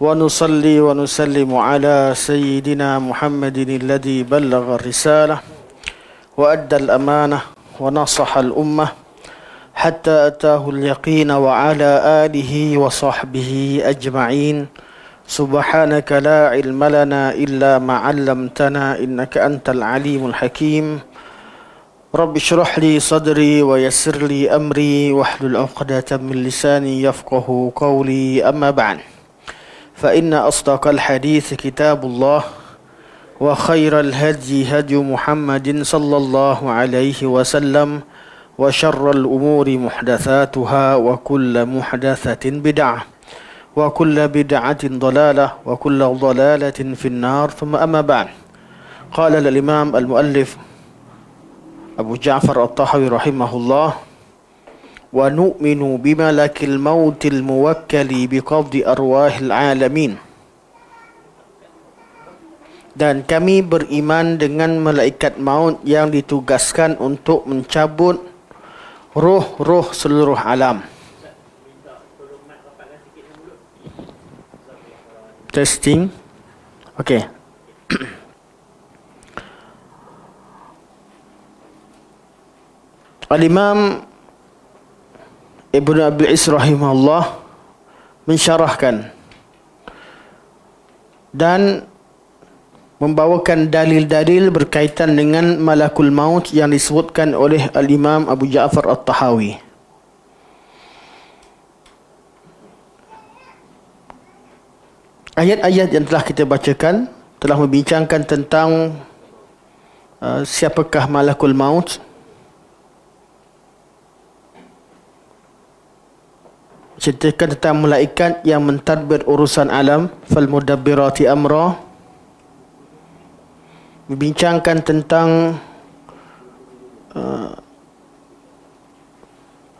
ونصلي ونسلم على سيدنا محمد الذي بلغ الرسالة وأدى الأمانة ونصح الأمة حتى أتاه اليقين وعلى آله وصحبه أجمعين. سبحانك لا علم لنا إلا ما علمتنا إنك أنت العليم الحكيم. رب اشرح لي صدري ويسر لي أمري واحلل عقدة من لساني يفقه قولي. أما بعد، فإن أصدق الحديث كتاب الله وخير الهدي هدي محمد صلى الله عليه وسلم وشر الأمور محدثاتها وكل محدثة بدعة وكل بدعة ضلالة وكل ضلالة في النار. ثم أما بعد، قال الإمام المؤلف أبو جعفر الطحاوي رحمه الله: ونؤمن بملك الموت الموكل بقبض أرواح العالمين. Dan kami beriman dengan malaikat maut yang ditugaskan untuk mencabut roh-roh seluruh alam. Testing. Okay. Al-Imam Ibn Abil Is rahimahullah mensyarahkan dan membawakan dalil-dalil berkaitan dengan malakul maut yang disebutkan oleh Al-Imam Abu Ja'far At-Tahawi. Ayat-ayat yang telah kita bacakan telah membincangkan tentang siapakah malakul maut, ceritakan tentang malaikat yang mentadbir urusan alam, fal mudabbirati amra, membincangkan tentang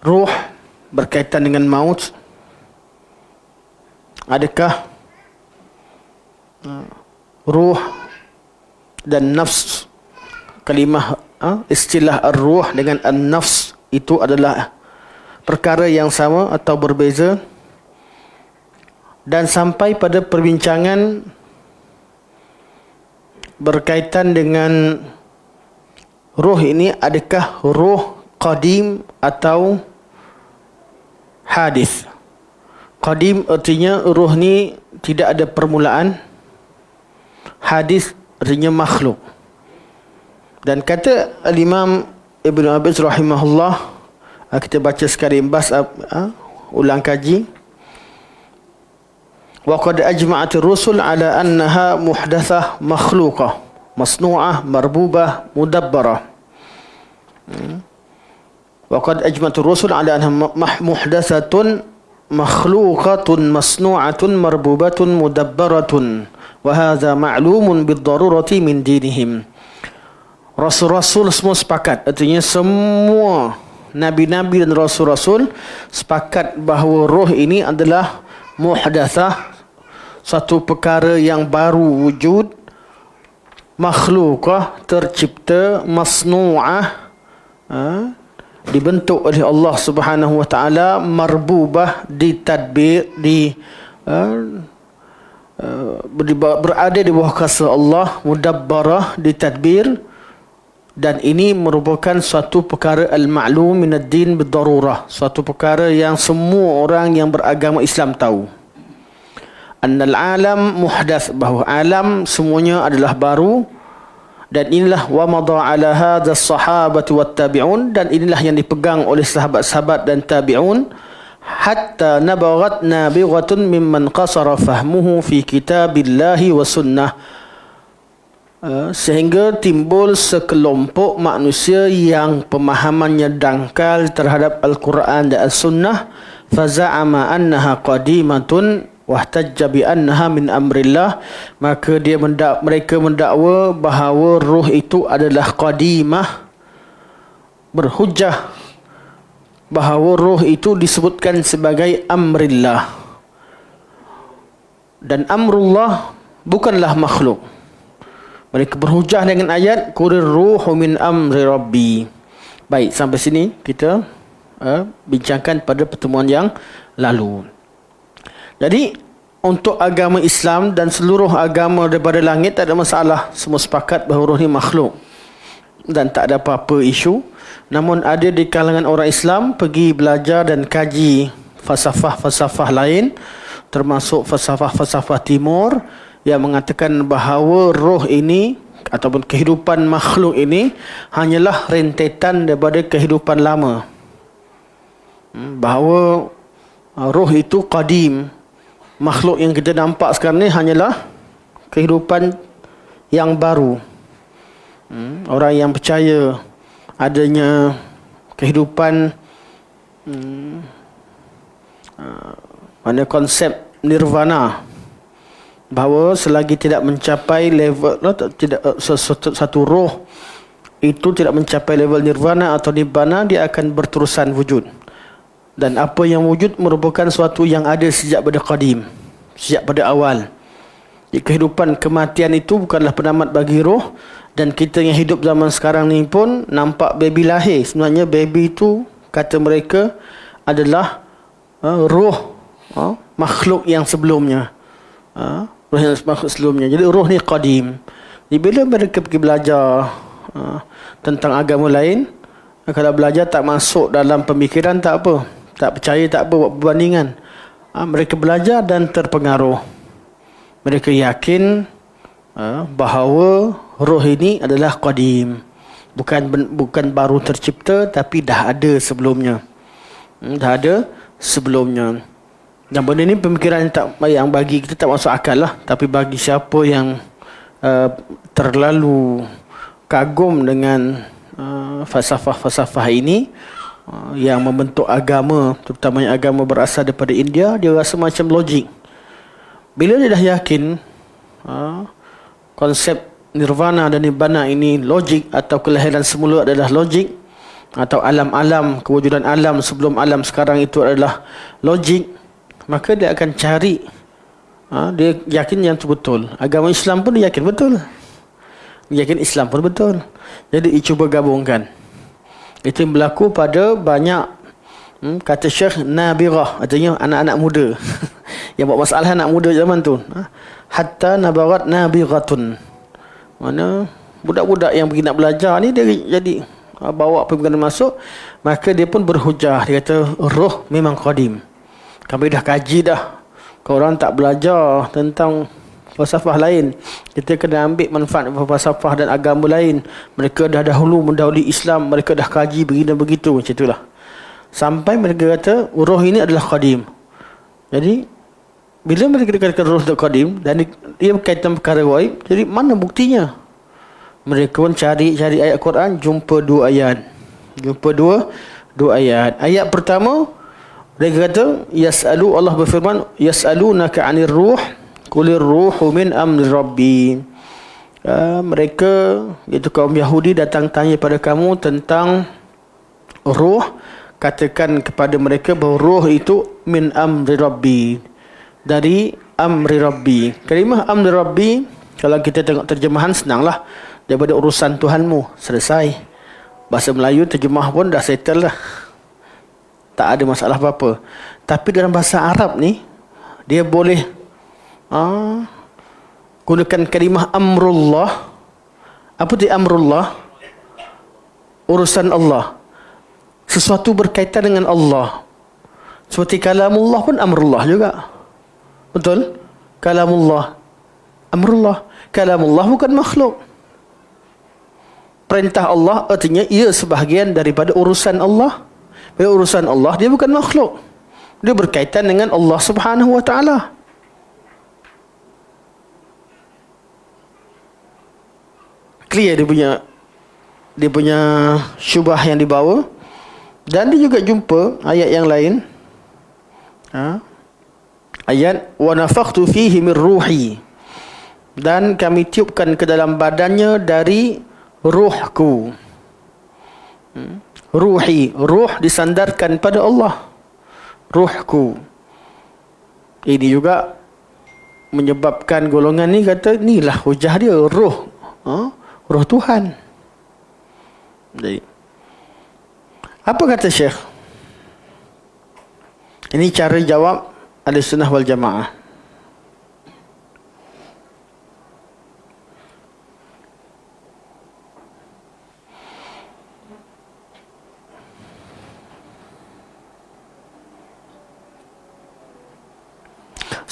ruh berkaitan dengan maut. Adakah ruh dan nafs, kalimah istilah ar-ruh dengan an-nafs itu adalah perkara yang sama atau berbeza? Dan sampai pada perbincangan berkaitan dengan ruh ini, adakah ruh qadim atau hadis? Qadim artinya ruh ni tidak ada permulaan, hadis artinya makhluk. Dan kata Al-Imam Ibn Abil rahimahullah, kita baca sekali imbas, ulang kaji. Wa qad ajma'at ar-rusul ala annaha muhdatsah makhluqah masnu'ah marbubah mudabbarah. Wa qad ajma'at ar-rusul ala annaha muhdatsatun makhluqatun masnu'atun marbubatun mudabbaratun wa hadza ma'lumun bid-darurati min dinihim. Rasul-rasul semua sepakat, artinya semua Nabi-Nabi dan Rasul-Rasul sepakat bahawa roh ini adalah muhdatsah, satu perkara yang baru wujud, makhlukah, tercipta, masnu'ah, dibentuk oleh Allah Subhanahu wa taala, marbubah, ditadbir, berada di bawah kuasa Allah, mudabbarah, ditadbir. Dan ini merupakan suatu perkara al-ma'lum min ad-din bid-darurah, suatu perkara yang semua orang yang beragama Islam tahu. Annal alam muhdats, bahawa alam semuanya adalah baru. Dan inilah wa madha ala hadha as-sahabatu wat-tabi'un, dan inilah yang dipegang oleh sahabat-sahabat dan tabi'un, hatta nabaghat nabighatun mimman qasara fahmuhu fi kitabillahi wa sunnah, sehingga timbul sekelompok manusia yang pemahamannya dangkal terhadap Al-Quran dan As-Sunnah. Faza'ama annaha qadimatun wahtajja bi annaha min amrillah, maka mereka mendakwa bahawa ruh itu adalah qadimah, berhujjah bahawa ruh itu disebutkan sebagai amrillah, dan amrullah bukanlah makhluk. Mereka berhujah dengan ayat qurir ruhu min amri rabbi. Baik, sampai sini kita bincangkan pada pertemuan yang lalu. Jadi untuk agama Islam dan seluruh agama daripada langit tak ada masalah. Semua sepakat bahawa roh ni makhluk dan tak ada apa-apa isu. Namun ada di kalangan orang Islam pergi belajar dan kaji falsafah-falsafah lain, termasuk falsafah-falsafah timur, yang mengatakan bahawa roh ini ataupun kehidupan makhluk ini hanyalah rentetan daripada kehidupan lama. Bahawa roh itu qadim. Makhluk yang kita nampak sekarang ni hanyalah kehidupan yang baru. Orang yang percaya adanya kehidupan mana konsep nirvana, bahawa selagi tidak mencapai level satu roh itu tidak mencapai level nirvana atau nibbana, dia akan berterusan wujud. Dan apa yang wujud merupakan sesuatu yang ada sejak pada qadim, sejak pada awal. Jadi kehidupan kematian itu bukanlah penamat bagi roh. Dan kita yang hidup zaman sekarang ni pun nampak baby lahir. Sebenarnya baby itu kata mereka adalah roh makhluk yang sebelumnya. Roh yang makhluk sebelumnya. Jadi roh ni qadim. Jadi bila mereka pergi belajar tentang agama lain, kalau belajar tak masuk dalam pemikiran tak apa, tak percaya tak apa, buat perbandingan. Mereka belajar dan terpengaruh. Mereka yakin bahawa roh ini adalah qadim, bukan baru tercipta, tapi dah ada sebelumnya. Dah ada sebelumnya. Dan benda ni pemikiran yang bagi kita tak masuk akal lah. Tapi bagi siapa yang terlalu kagum dengan falsafah-falsafah ini, yang membentuk agama, terutamanya agama berasal daripada India, dia rasa macam logik. Bila dia dah yakin konsep nirvana dan nibbana ini logik, atau kelahiran semula adalah logik, atau alam-alam, kewujudan alam sebelum alam sekarang itu adalah logik, maka dia akan cari, dia yakin yang itu betul. Agama Islam pun dia yakin betul, dia yakin Islam pun betul. Jadi dia cuba gabungkan. Itu yang berlaku pada banyak kata Syekh nabirah, artinya anak-anak muda yang buat masalah anak muda zaman tu. Hatta nabarat nabiratun, mana budak-budak yang pergi nak belajar ni dia jadi bawa pemikiran masuk, maka dia pun berhujah. Dia kata roh memang qadim. Kami dah kaji dah. Kalau orang tak belajar tentang falsafah lain, kita kena ambil manfaat falsafah dan agama lain. Mereka dah dahulu mendahului Islam, mereka dah kaji begini dan begitu, macam itulah. Sampai mereka kata roh ini adalah qadim. Jadi bila mereka dikatakan roh itu qadim dan dia berkaitan perkara gaib, jadi mana buktinya? Mereka pun cari ayat Quran, jumpa dua ayat. Dua ayat. Ayat pertama mereka kata Allah berfirman, yas'alunaka 'anir ruh qulir ruhu min amri rabbi. Mereka, iaitu kaum Yahudi, datang tanya pada kamu tentang ruh. Katakan kepada mereka bahawa ruh itu min amri rabbi, dari amri rabbi. Kalimah amri rabbi, kalau kita tengok terjemahan senanglah, daripada urusan Tuhanmu, selesai. Bahasa Melayu terjemah pun dah settle lah, tak ada masalah apa-apa. Tapi dalam bahasa Arab ni, dia boleh gunakan kalimah amrullah. Apa itu amrullah? Urusan Allah, sesuatu berkaitan dengan Allah. Seperti kalamullah pun amrullah juga. Betul? Kalamullah, amrullah. Kalamullah bukan makhluk. Perintah Allah artinya ia sebahagian daripada urusan Allah. Urusan Allah, dia bukan makhluk. Dia berkaitan dengan Allah Subhanahu wa ta'ala. Clear dia punya syubah yang dibawa. Dan dia juga jumpa ayat yang lain. Ayat wa nafakhtu fihi min ruhi, dan kami tiupkan ke dalam badannya dari ruhku. Ruhi, ruh disandarkan pada Allah. Ruhku. Ini juga menyebabkan golongan ni kata inilah hujah dia, ruh. Ruh Tuhan. Jadi apa kata Syekh? Ini cara jawab Ahlussunnah wal Jamaah.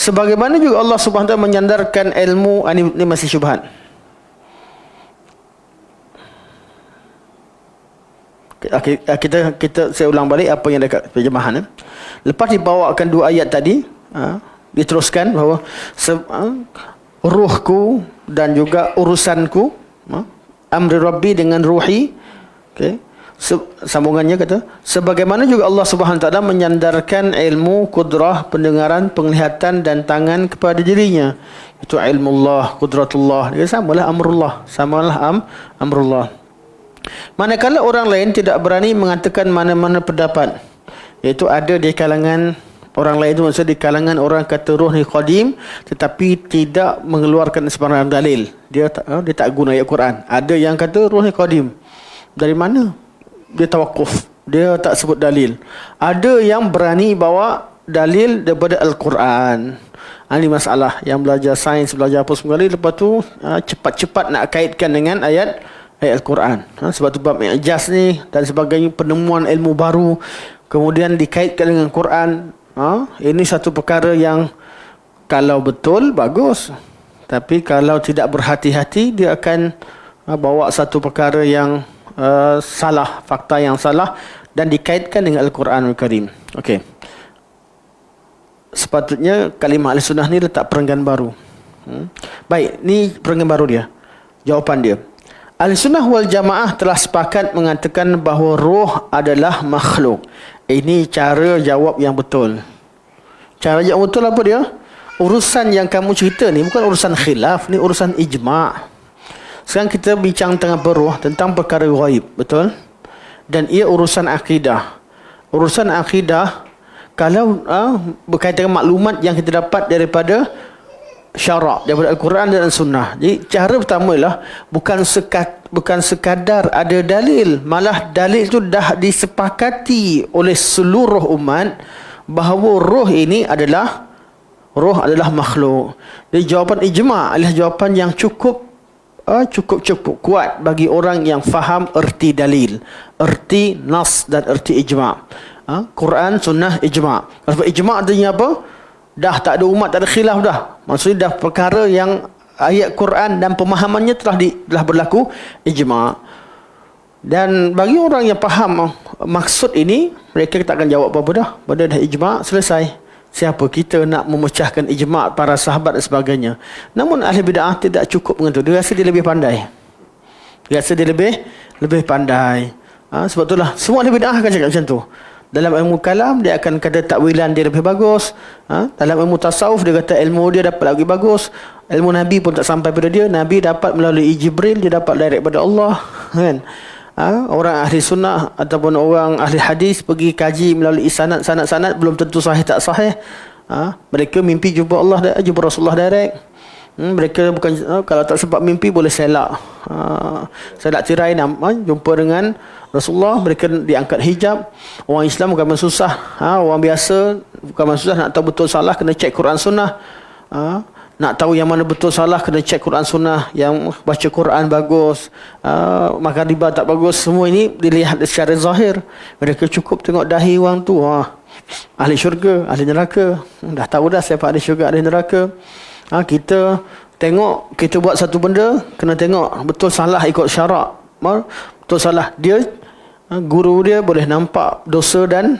Sebagaimana juga Allah Subhanahu wa taala menyandarkan ilmu, ini masih syubhat. Saya ulang balik apa yang dekat terjemahan. Lepas dibawakan dua ayat tadi, diteruskan bahawa ruhku dan juga urusanku, amri rabbi dengan ruhi, okey. Sambungannya kata, sebagaimana juga Allah Subhanahu wa taala menyandarkan ilmu, kudrah, pendengaran, penglihatan dan tangan kepada dirinya. Itu ilmu Allah, kudratullah. Dia samalah amrullah, amrullah. Manakala orang lain tidak berani mengatakan mana-mana pendapat, iaitu ada di kalangan orang lain itu, maksudnya di kalangan orang kata roh ni qadim tetapi tidak mengeluarkan sebarang dalil. Dia tak guna ayat Quran. Ada yang kata roh ni qadim. Dari mana? Dia tawakuf, dia tak sebut dalil. Ada yang berani bawa dalil daripada Al-Quran. Ini masalah yang belajar sains, belajar apa semua kali, lepas tu cepat-cepat nak kaitkan dengan ayat Al-Quran. Sebab tu bab i'jaz ni dan sebagainya, penemuan ilmu baru kemudian dikaitkan dengan Quran. Ini satu perkara yang kalau betul bagus, tapi kalau tidak berhati-hati dia akan bawa satu perkara yang salah, fakta yang salah dan dikaitkan dengan Al-Quranul Karim. Okey. Sepatutnya kalimah Ahlussunnah ni letak perenggan baru. Baik, ni perenggan baru dia. Jawapan dia. Ahlussunnah wal Jamaah telah sepakat mengatakan bahawa roh adalah makhluk. Ini cara jawab yang betul. Cara jawab betul apa dia? Urusan yang kamu cerita ni bukan urusan khilaf, ni urusan ijma'. Sekarang kita bincang tentang roh, tentang perkara ghaib, betul? Dan ia urusan akidah. Urusan akidah kalau berkaitan dengan maklumat yang kita dapat daripada syarak, daripada Al-Quran dan Sunnah. Jadi cara pertama ialah bukan sekadar ada dalil, malah dalil itu dah disepakati oleh seluruh umat bahawa roh ini adalah makhluk. Jadi jawapan ijma' adalah jawapan yang cukup kuat bagi orang yang faham erti dalil, erti nas dan erti ijma'. Quran, Sunnah, ijma'. Sebab ijma' artinya apa? Dah tak ada umat, tak ada khilaf dah. Maksudnya dah perkara yang ayat Quran dan pemahamannya telah berlaku ijma'. Dan bagi orang yang faham maksud ini, mereka tak akan jawab apa-apa dah. Pada dah ijma', selesai. Siapa kita nak memecahkan ijma' para sahabat dan sebagainya. Namun ahli bid'ah tidak cukup dengan itu. Dia rasa dia lebih pandai. Lebih pandai. Sebab itulah semua ahli bid'ah akan cakap macam tu. Dalam ilmu kalam dia akan kata takwilan dia lebih bagus. Dalam ilmu tasawuf dia kata ilmu dia dapat lagi bagus. Ilmu Nabi pun tak sampai pada dia. Nabi dapat melalui Jibril, dia dapat direct pada Allah, kan? Orang ahli sunnah ataupun orang ahli hadis pergi kaji melalui sanad belum tentu sahih tak sahih. Mereka mimpi jumpa Allah, jumpa Rasulullah direct. Mereka bukan kalau tak sebab mimpi boleh selak tirai jumpa dengan Rasulullah. Mereka diangkat hijab. Orang Islam bukan susah. Orang biasa bukan susah, nak tahu betul salah kena cek Quran Sunnah. Nak tahu yang mana betul salah kena cek Quran Sunnah. Yang baca Quran bagus, makan riba tak bagus, semua ini dilihat secara zahir. Mereka cukup tengok dahi orang tu, ahli syurga, ahli neraka. Dah tahu dah siapa ahli syurga, ahli neraka. Kita tengok, kita buat satu benda kena tengok betul salah ikut syarak. Betul salah dia, guru dia boleh nampak dosa dan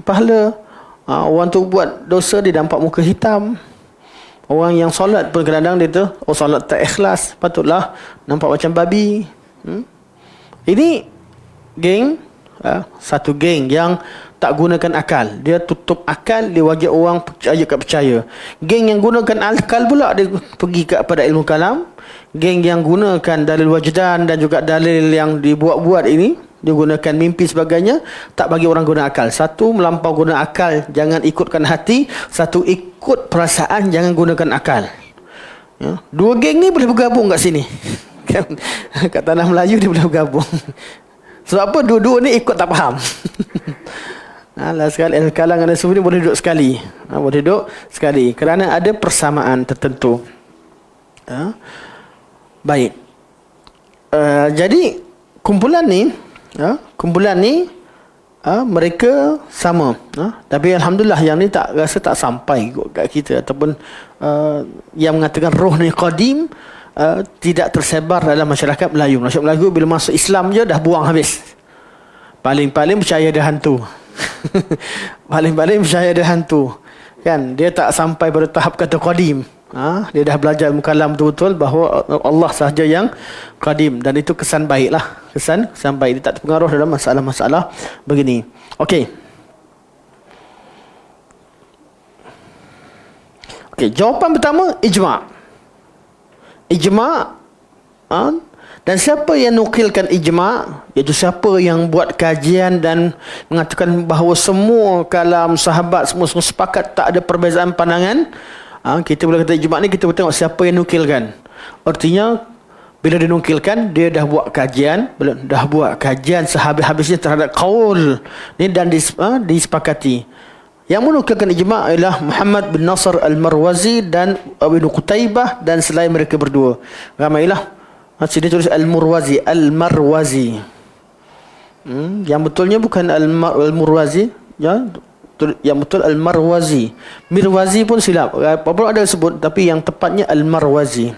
pahala. Orang tu buat dosa, dia nampak muka hitam. Orang yang solat pun kadang-kadang dia tu solat tak ikhlas, patutlah nampak macam babi. Ini geng, satu geng yang tak gunakan akal. Dia tutup akal, dia wajib orang percaya. Geng yang gunakan akal pula dia pergi kepada ilmu kalam. Geng yang gunakan dalil wajdan dan juga dalil yang dibuat-buat ini, dia gunakan mimpi sebagainya, tak bagi orang guna akal. Satu melampau guna akal, jangan ikutkan hati. Satu ikut perasaan, jangan gunakan akal. Dua geng ni boleh bergabung kat sini. Kat tanah Melayu dia boleh bergabung. Sebab apa? Dua-dua ni ikut tak faham. Sekali kalangan dan semua ni boleh duduk sekali. Boleh duduk sekali kerana ada persamaan tertentu. Baik. Jadi kumpulan ni mereka sama. Tapi alhamdulillah yang ni tak rasa tak sampai kat kita, ataupun yang mengatakan roh ni qadim tidak tersebar dalam masyarakat Melayu. Masyarakat Melayu bila masuk Islam je dah buang habis. Paling-paling percaya ada hantu. Paling-paling percaya ada hantu. Kan, dia tak sampai pada tahap kata qadim. Dia dah belajar ilmu kalam betul-betul bahawa Allah sahaja yang qadim, dan itu kesan baiklah. Kesan baik, dia tak terpengaruh dalam masalah-masalah begini. Okey. Okey, jawapan pertama ijma'. Ijma', dan siapa yang nukilkan ijma', iaitu siapa yang buat kajian dan mengatakan bahawa semua kalam sahabat semua sepakat, tak ada perbezaan pandangan. Kita boleh kata ijma' ni, kita boleh tengok siapa yang nukilkan. Artinya bila dia nukilkan, dia dah buat kajian sehabis-habisnya terhadap qaul ni dan disepakati. Yang menukilkan ijma' ialah Muhammad bin Nasr al-Marwazi dan Ibnu Qutaibah, dan selain mereka berdua ramailah. Sini tulis al-Marwazi. Yang betulnya bukan al-Marwazi, ya. Yang betul al-Marwazi. Mirwazi pun silap. Apa ada sebut, tapi yang tepatnya al-Marwazi.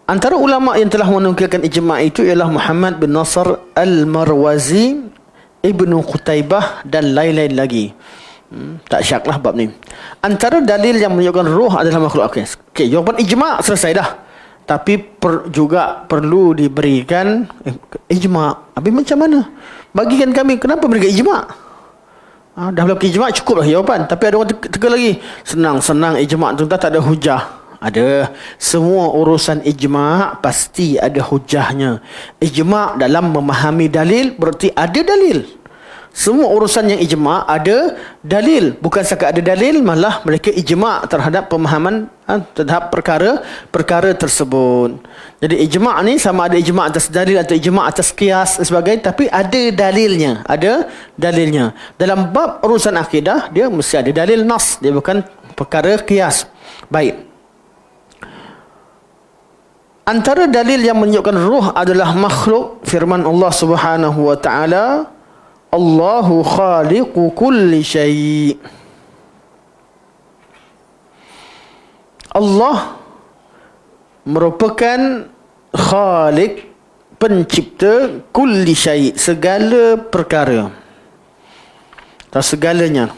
Antara ulama yang telah menukilkan ijma' itu ialah Muhammad bin Nasr al-Marwazi, Ibnu Qutaibah dan lain-lain lagi. Tak syaklah bab ni. Antara dalil yang menunjukkan roh adalah makhluk. Okey, jawapan ijma' selesai dah. Tapi juga perlu diberikan ijma'. Habis macam mana? Bagikan kami, kenapa berikan ijma'? Dah berlaku ijma' cukup lah jawapan. Tapi ada orang teka lagi. Senang ijma' tu tak ada hujah. Ada. Semua urusan ijma' pasti ada hujahnya. Ijma' dalam memahami dalil berarti ada dalil. Semua urusan yang ijma' ada dalil. Bukan sekadar ada dalil, malah mereka ijma' terhadap pemahaman terhadap perkara tersebut. Jadi ijma' ni sama ada ijma' atas dalil atau ijma' atas qiyas dan sebagainya, tapi ada dalilnya. Ada dalilnya. Dalam bab urusan akidah, dia mesti ada dalil nas. Dia bukan perkara qiyas. Baik. Antara dalil yang menunjukkan ruh adalah makhluk, firman Allah Subhanahu wa taala, Allahu khaliqu kulli syai'. Allah merupakan khaliq, pencipta, kulli syai', segala perkara atau segalanya.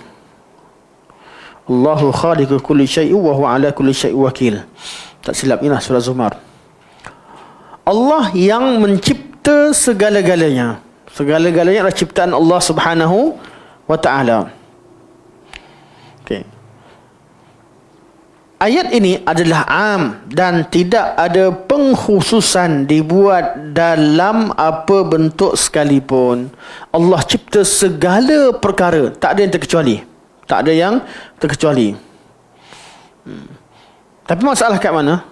Allahu khaliqu kulli syai' wa huwa ala kulli syai' wakil. Tak silap, inilah surah Zumar. Allah yang mencipta segala-galanya. Segala-galanya adalah ciptaan Allah Subhanahu wa taala. Okey. Ayat ini adalah am dan tidak ada pengkhususan dibuat dalam apa bentuk sekalipun. Allah cipta segala perkara, tak ada yang terkecuali. Tak ada yang terkecuali. Tapi masalah kat mana?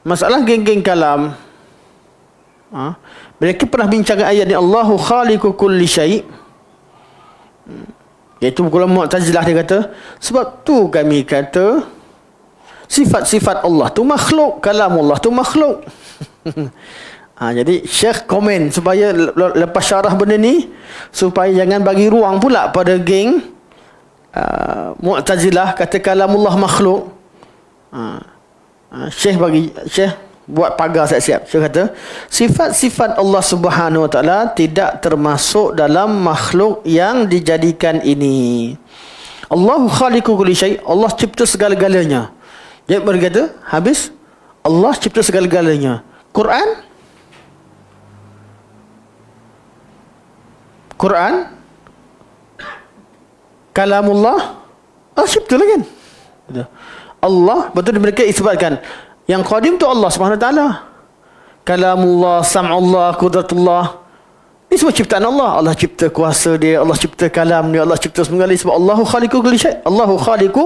Masalah geng-geng kalam. Mereka pernah bincang ayat ni, Allahu khaliqu kulli syai'. Iaitu ulama Mu'tazilah, dia kata, sebab tu kami kata sifat-sifat Allah tu makhluk, kalam Allah tu makhluk. Jadi Syekh komen supaya lepas syarah benda ni, supaya jangan bagi ruang pula pada geng Mu'tazilah kata kalamullah makhluk. Syekh buat pagar siap-siap. Syekh kata sifat-sifat Allah Subhanahu wa taala tidak termasuk dalam makhluk yang dijadikan ini. Allahu khaliqu kulli syai'. Allah cipta segala-galanya. Dia berkata, habis Allah cipta segala-galanya. Quran kalamullah, Allah cipta lagi kan? Allah, betul mereka isbatkan yang qadim tu Allah Subhanahu wa taala. Kalamullah, sam'ullah, qudratullah, ini semua ciptaan Allah. Allah cipta kuasa dia, Allah cipta kalam dia, Allah cipta segala, sebab Allahu khaliqu kulli syai'. Allahu khaliqu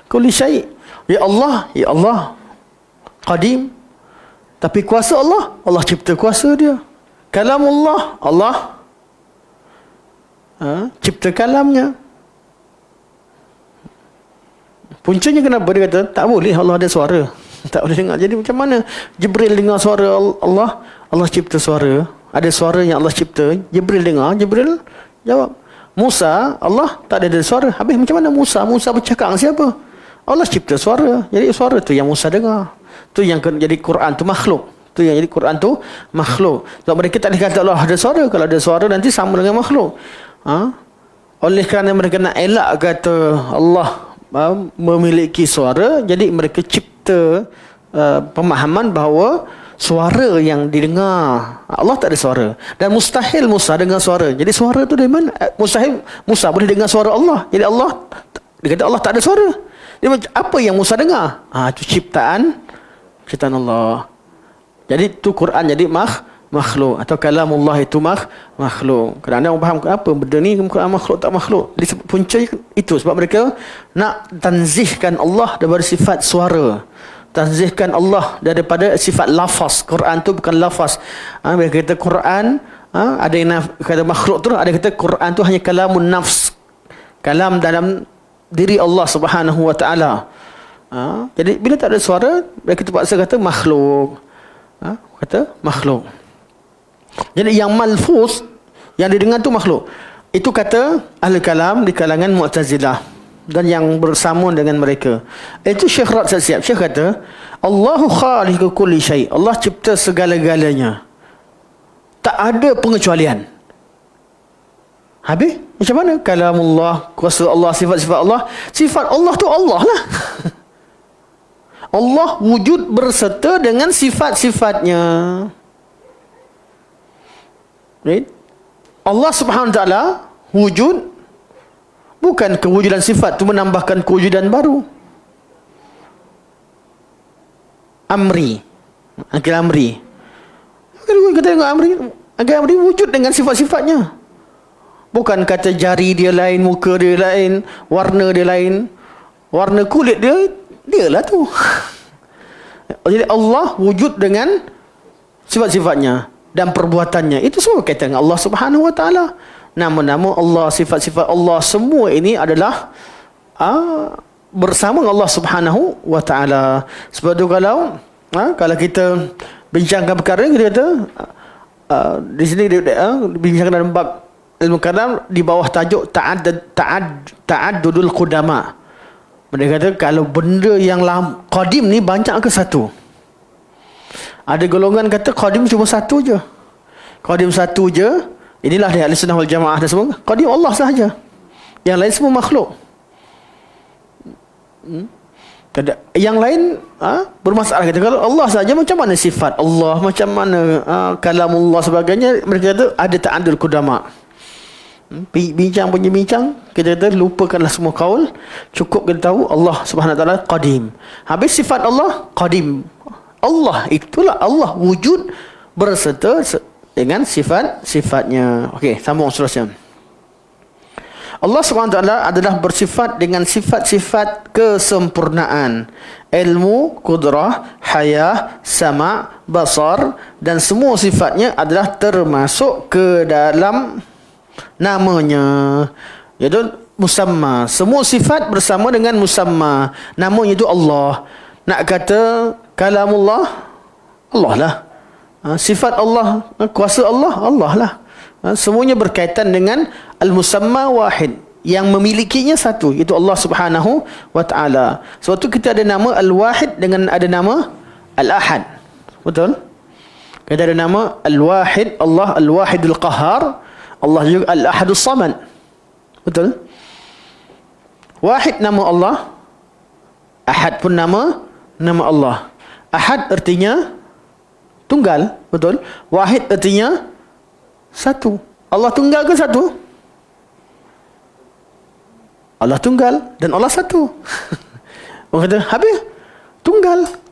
kulli syai'. Ya Allah qadim, tapi kuasa Allah, Allah cipta kuasa dia. Kalamullah, Allah cipta kalamnya. Puncanya kenapa dia kata tak boleh Allah ada suara, tak boleh dengar. Jadi macam mana Jibril dengar suara Allah? Allah cipta suara. Ada suara yang Allah cipta. Jibril dengar, Jibril jawab. Musa, Allah tak ada suara. Habis macam mana Musa? Musa bercakap dengan siapa? Allah cipta suara. Jadi suara tu yang Musa dengar. Tu yang jadi Quran tu makhluk. Tu yang jadi Quran tu makhluk. Sebab mereka tak boleh kata Allah ada suara. Kalau ada suara nanti sama dengan makhluk. Oleh kerana mereka nak elak kata Allah memiliki suara, jadi mereka cipta pemahaman bahawa suara yang didengar Allah tak ada suara, dan mustahil Musa dengar suara. Jadi suara tu dari mana? Mustahil Musa boleh dengar suara Allah. Jadi Allah, dia kata Allah tak ada suara. Jadi apa yang Musa dengar? Itu ciptaan Allah. Jadi tu Quran jadi makhluk, atau kalamullah itu makhluk. Kadang-kadang orang faham apa benda ni Quran makhluk tak makhluk. Punca itu sebab mereka nak tanzihkan Allah daripada sifat suara, tanzihkan Allah daripada sifat lafaz. Quran tu bukan lafaz. Mereka kata Quran, ada yang kata makhluk tu, ada yang kata Quran tu hanya kalamun nafs, kalam dalam diri Allah Subhanahu wa taala. Jadi bila tak ada suara, mereka terpaksa kata makhluk. Kata makhluk. Jadi yang malfuz, yang didengar tu makhluk. Itu kata ahli kalam di kalangan Mu'tazilah dan yang bersama dengan mereka. Itu Syekh Rad Siap. Syekh kata Allahu khaliqu kulli syai'. Allah cipta segala-galanya. Tak ada pengecualian. Habis macam mana? Kalamullah, kuasa Allah, sifat-sifat Allah. Sifat Allah tu Allah lah. Allah wujud berserta dengan sifat-sifatnya. Right? Allah Subhanahu Wa Taala wujud, bukan kewujudan sifat tu menambahkan kewujudan baru. Amri, Akil Amri. Kita tengok Akil Amri wujud dengan sifat-sifatnya. Bukan kata jari dia lain, muka dia lain, warna dia lain, warna kulit dia lah tu. Jadi Allah wujud dengan sifat-sifatnya dan perbuatannya. Itu semua kaitan dengan Allah Subhanahu Wa Taala. Nama-nama Allah, sifat-sifat Allah, semua ini adalah bersama Allah Subhanahu Wa Taala. Sebab tu kalau kita bincangkan perkara, kita kata di sini bincangkan dalam bab ilmu kalam di bawah tajuk ta'addudul qudama. Mereka kata kalau benda yang qadim ni banyak ke satu? Ada golongan kata qadim cuma satu je. Qadim satu je. Inilah dia ahli sunnah wal jamaah dan semua. Qadim Allah sahaja. Yang lain semua makhluk. Yang lain bermasalah. Kata kalau Allah sahaja, macam mana sifat Allah, macam mana kalamullah sebagainya. Mereka kata ada ta'addul qudama. Bincang punya bincang, kita kata lupakanlah semua kaul. Cukup kita tahu Allah Subhanahu Wa Taala qadim. Habis sifat Allah qadim. Allah itulah Allah wujud berserta dengan sifat-sifatnya. Okey, sambung seterusnya. Allah SWT adalah bersifat dengan sifat-sifat kesempurnaan. Ilmu, kudrah, hayah, sama', basar, dan semua sifatnya adalah termasuk ke dalam namanya. Iaitu musamma. Semua sifat bersama dengan musamma. Namanya itu Allah. Nak kata kalamullah, Allah lah. Sifat Allah, kuasa Allah, Allah lah. Semuanya berkaitan dengan al-musamma wahid, yang memilikinya satu, itu Allah Subhanahu Wa Taala. Sebab tu kita ada nama al-wahid dengan ada nama al-ahad. Betul? Kita ada nama al-wahid, Allah al-wahidul qahar, Allah juga al-ahadus samad. Betul? Wahid nama Allah, ahad pun nama Allah. Ahad artinya tunggal, betul? Wahid artinya satu. Allah tunggal ke satu? Allah tunggal dan Allah satu. Orang kata, habis?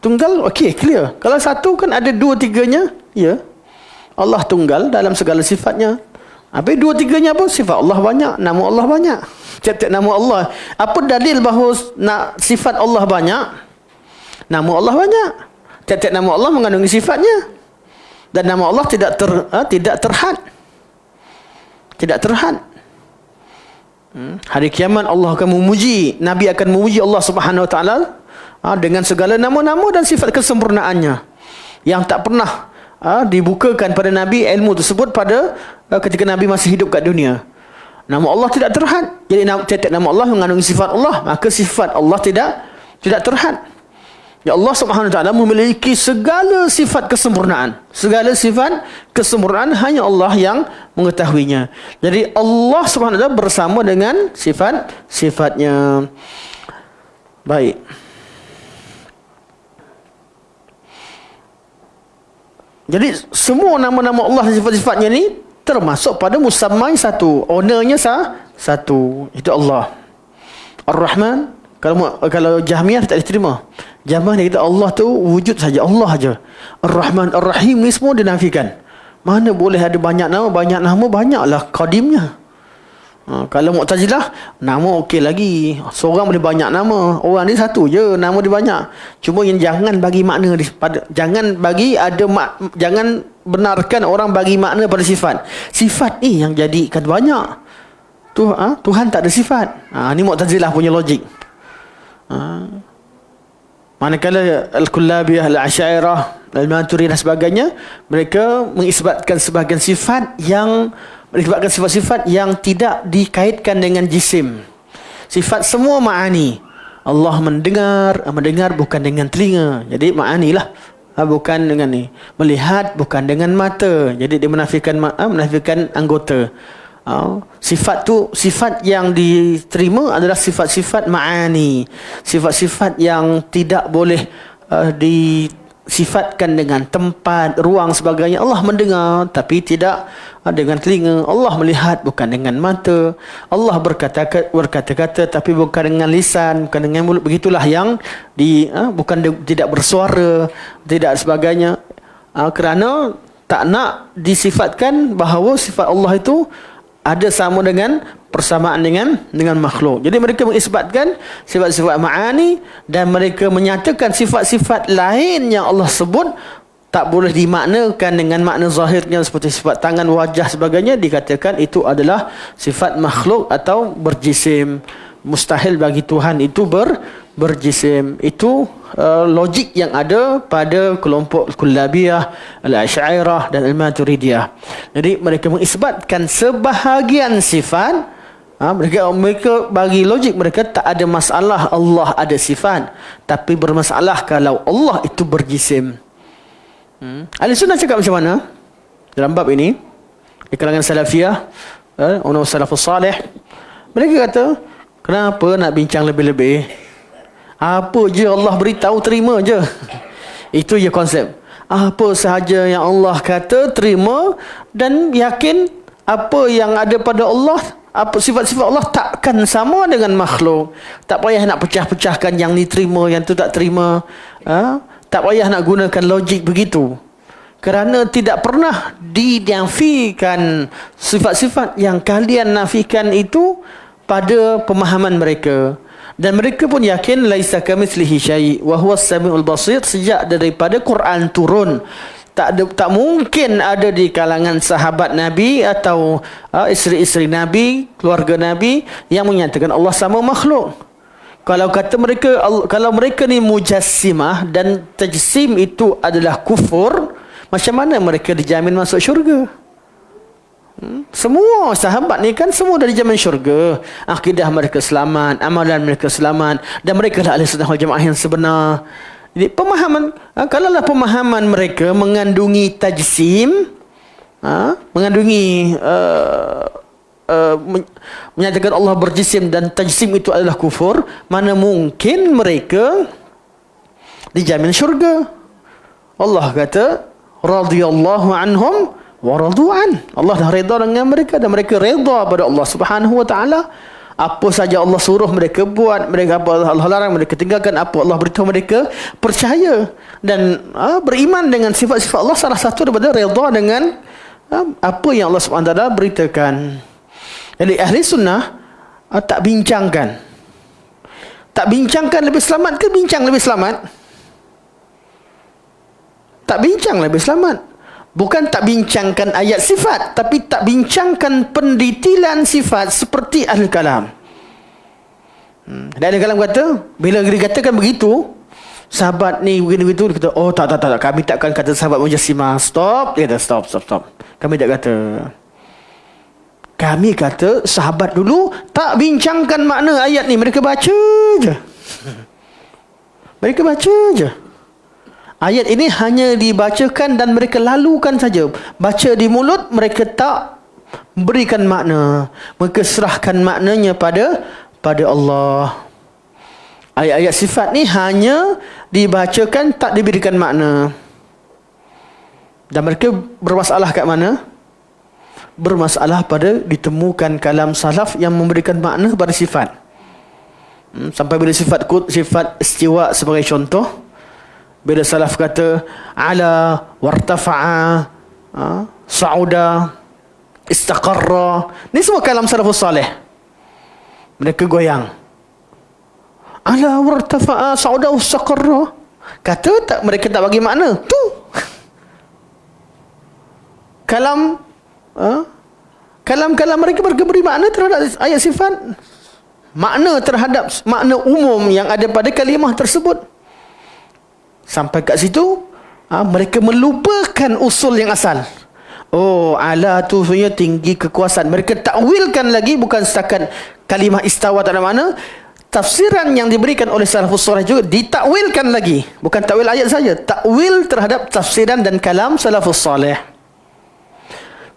Tunggal, okey, clear. Kalau satu kan ada dua tiganya, ya. Allah tunggal dalam segala sifatnya. Habis dua tiganya apa? Sifat Allah banyak, nama Allah banyak. Tiap-tiap nama Allah. Apa dalil bahawa sifat Allah banyak? Nama Allah banyak. Tiap-tiap nama Allah mengandungi sifatnya. Dan nama Allah tidak terhad. Tidak terhad. Hari kiamat Allah akan memuji, Nabi akan memuji Allah Subhanahu Wa Taala dengan segala nama-nama dan sifat kesempurnaannya yang tak pernah dibukakan pada Nabi ilmu tersebut pada ketika Nabi masih hidup kat dunia. Nama Allah tidak terhad. Jadi tiap-tiap nama Allah mengandungi sifat Allah, maka sifat Allah tidak terhad. Ya, Allah Subhanahu Wa Taala memiliki segala sifat kesempurnaan. Segala sifat kesempurnaan hanya Allah yang mengetahuinya. Jadi Allah Subhanahu Wa Taala bersama dengan sifat-sifatnya. Baik. Jadi semua nama-nama Allah dan sifat-sifatnya ni termasuk pada musammai satu, ownernya satu, itu Allah. Ar-Rahman, kalau Jahmiyah tak diterima. Jahmiyah dia kata Allah tu wujud saja, Allah saja. Ar-Rahman, Ar-Rahim ni semua dinafikan. Mana boleh ada banyak nama, banyaklah qadimnya. Kalau Mu'tazilah, nama okey lagi. Seorang boleh banyak nama, orang ni satu je, nama dia banyak. Cuma yang jangan bagi makna jangan benarkan orang bagi makna pada sifat. Sifat ni yang jadikan banyak. Tuhan tak ada sifat. Ni Mu'tazilah punya logik. Manakala Al-Kullabiyah, Al-Asy'ariyah, Al-Maturidiyah dan sebagainya, mereka mengisbatkan sebahagian sifat yang menyebabkan sifat-sifat yang tidak dikaitkan dengan jisim. Sifat semua ma'ani. Allah mendengar bukan dengan telinga. Jadi ma'ani lah, bukan dengan ni. Melihat bukan dengan mata. Jadi dia menafikan anggota. Sifat tu, sifat yang diterima adalah sifat-sifat ma'ani. Sifat-sifat yang tidak boleh disifatkan dengan tempat, ruang sebagainya. Allah mendengar tapi tidak dengan telinga. Allah melihat bukan dengan mata. Allah berkata-kata tapi bukan dengan lisan, bukan dengan mulut. Begitulah yang tidak bersuara, tidak sebagainya. Kerana tak nak disifatkan bahawa sifat Allah itu ada sama dengan persamaan dengan makhluk. Jadi mereka mengisbatkan sifat-sifat ma'ani dan mereka menyatakan sifat-sifat lain yang Allah sebut tak boleh dimaknakan dengan makna zahirnya seperti sifat tangan, wajah sebagainya, dikatakan itu adalah sifat makhluk atau berjisim. Mustahil bagi Tuhan itu berjisim. Itu logik yang ada pada kelompok Kullabiyah, Al-Asy'ariyah dan Al-Maturidiyah. Jadi mereka mengisbatkan sebahagian sifat. Mereka bagi logik mereka tak ada masalah Allah ada sifat, tapi bermasalah kalau Allah itu berjisim. Ahli Sunnah cakap macam mana dalam bab ini di kalangan Salafiyah, orang Salafus Salih? Mereka kata, kenapa nak bincang lebih-lebih? Apa je Allah beritahu, terima je. Itu je konsep. Apa sahaja yang Allah kata, terima dan yakin apa yang ada pada Allah, apa sifat-sifat Allah takkan sama dengan makhluk. Tak payah nak pecah-pecahkan yang ni terima, yang tu tak terima. Tak payah nak gunakan logik begitu. Kerana tidak pernah dinafikan sifat-sifat yang kalian nafikan itu pada pemahaman mereka. Dan mereka pun yakin laisa kamitslihi syai' wa huwas samiul basir sejak daripada Quran turun. Tak mungkin ada di kalangan sahabat Nabi atau isteri-isteri Nabi, keluarga Nabi yang menyatakan Allah sama makhluk. Kalau mereka ni mujassimah dan tajsim itu adalah kufur, macam mana mereka dijamin masuk syurga? Semua sahabat ni kan semua dari zaman syurga. Akidah mereka selamat, amalan mereka selamat, dan mereka adalah ahli sunnah wal jamaah yang sebenar. Jadi pemahaman, kalaulah pemahaman mereka mengandungi tajsim, mengandungi menyatakan Allah berjisim dan tajsim itu adalah kufur, mana mungkin mereka dijamin syurga? Allah kata radhiyallahu anhum wa radu'an. Allah dah redha dengan mereka dan mereka redha pada Allah Subhanahu wa taala. Apa saja Allah suruh mereka buat, mereka apa Allah larang mereka tinggalkan, apa Allah beritahu mereka percaya dan beriman dengan sifat-sifat Allah. Salah satu daripada redha dengan apa yang Allah Subhanahu wa taala beritakan. Jadi ahli sunnah tak bincangkan lebih selamat ke bincang lebih selamat? Tak bincang lebih selamat. Bukan tak bincangkan ayat sifat, tapi tak bincangkan pendetilan sifat seperti ahli kalam. Dan ahli kalam kata, bila dikatakan begitu, sahabat ni begini-begitu, dia kata, oh tak, kami takkan kata sahabat Mujassimah. Stop. Dia kata, stop. Kami tak kata. Kami kata sahabat dulu tak bincangkan makna ayat ni. Mereka baca je. Ayat ini hanya dibacakan dan mereka lalukan saja. Baca di mulut, mereka tak berikan makna. Mereka serahkan maknanya pada Allah. Ayat-ayat sifat ni hanya dibacakan, tak diberikan makna. Dan mereka bermasalah kat mana? Bermasalah pada ditemukan kalam salaf yang memberikan makna pada sifat. Sampai bila sifat istiwa sebagai contoh, bila salaf kata ala wartafa'a, sa'uda, istaqarra, ni semua kalam salafus salih. Mereka goyang. Ala wartafa'a sa'uda istaqarra, kata tak, mereka tak bagi makna tu. Kalam mereka beri makna terhadap ayat sifat, makna terhadap makna umum yang ada pada kalimah tersebut. Sampai kat situ, mereka melupakan usul yang asal. Oh, ala tu sebenarnya tinggi kekuasaan. Mereka takwilkan lagi, bukan setakat kalimah istawa tak ada makna. Tafsiran yang diberikan oleh salafus salih juga ditakwilkan lagi. Bukan takwil ayat saja, takwil terhadap tafsiran dan kalam salafus salih.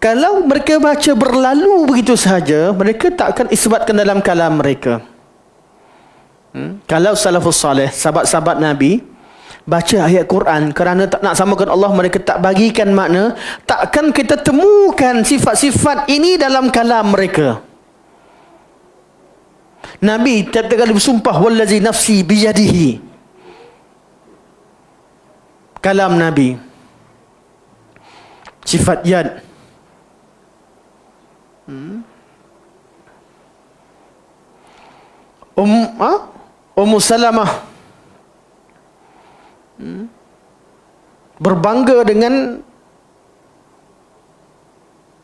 Kalau mereka baca berlalu begitu sahaja, mereka tak akan isbatkan dalam kalam mereka. Kalau salafus salih, sahabat-sahabat Nabi, baca ayat Quran kerana tak nak samakan Allah, mereka tak bagikan makna, takkan kita temukan sifat-sifat ini dalam kalam mereka. Nabi tiap-tiap kali bersumpah, wallazi nafsi biyadihi. Kalam Nabi, sifat yad. Ummu Salamah berbangga dengan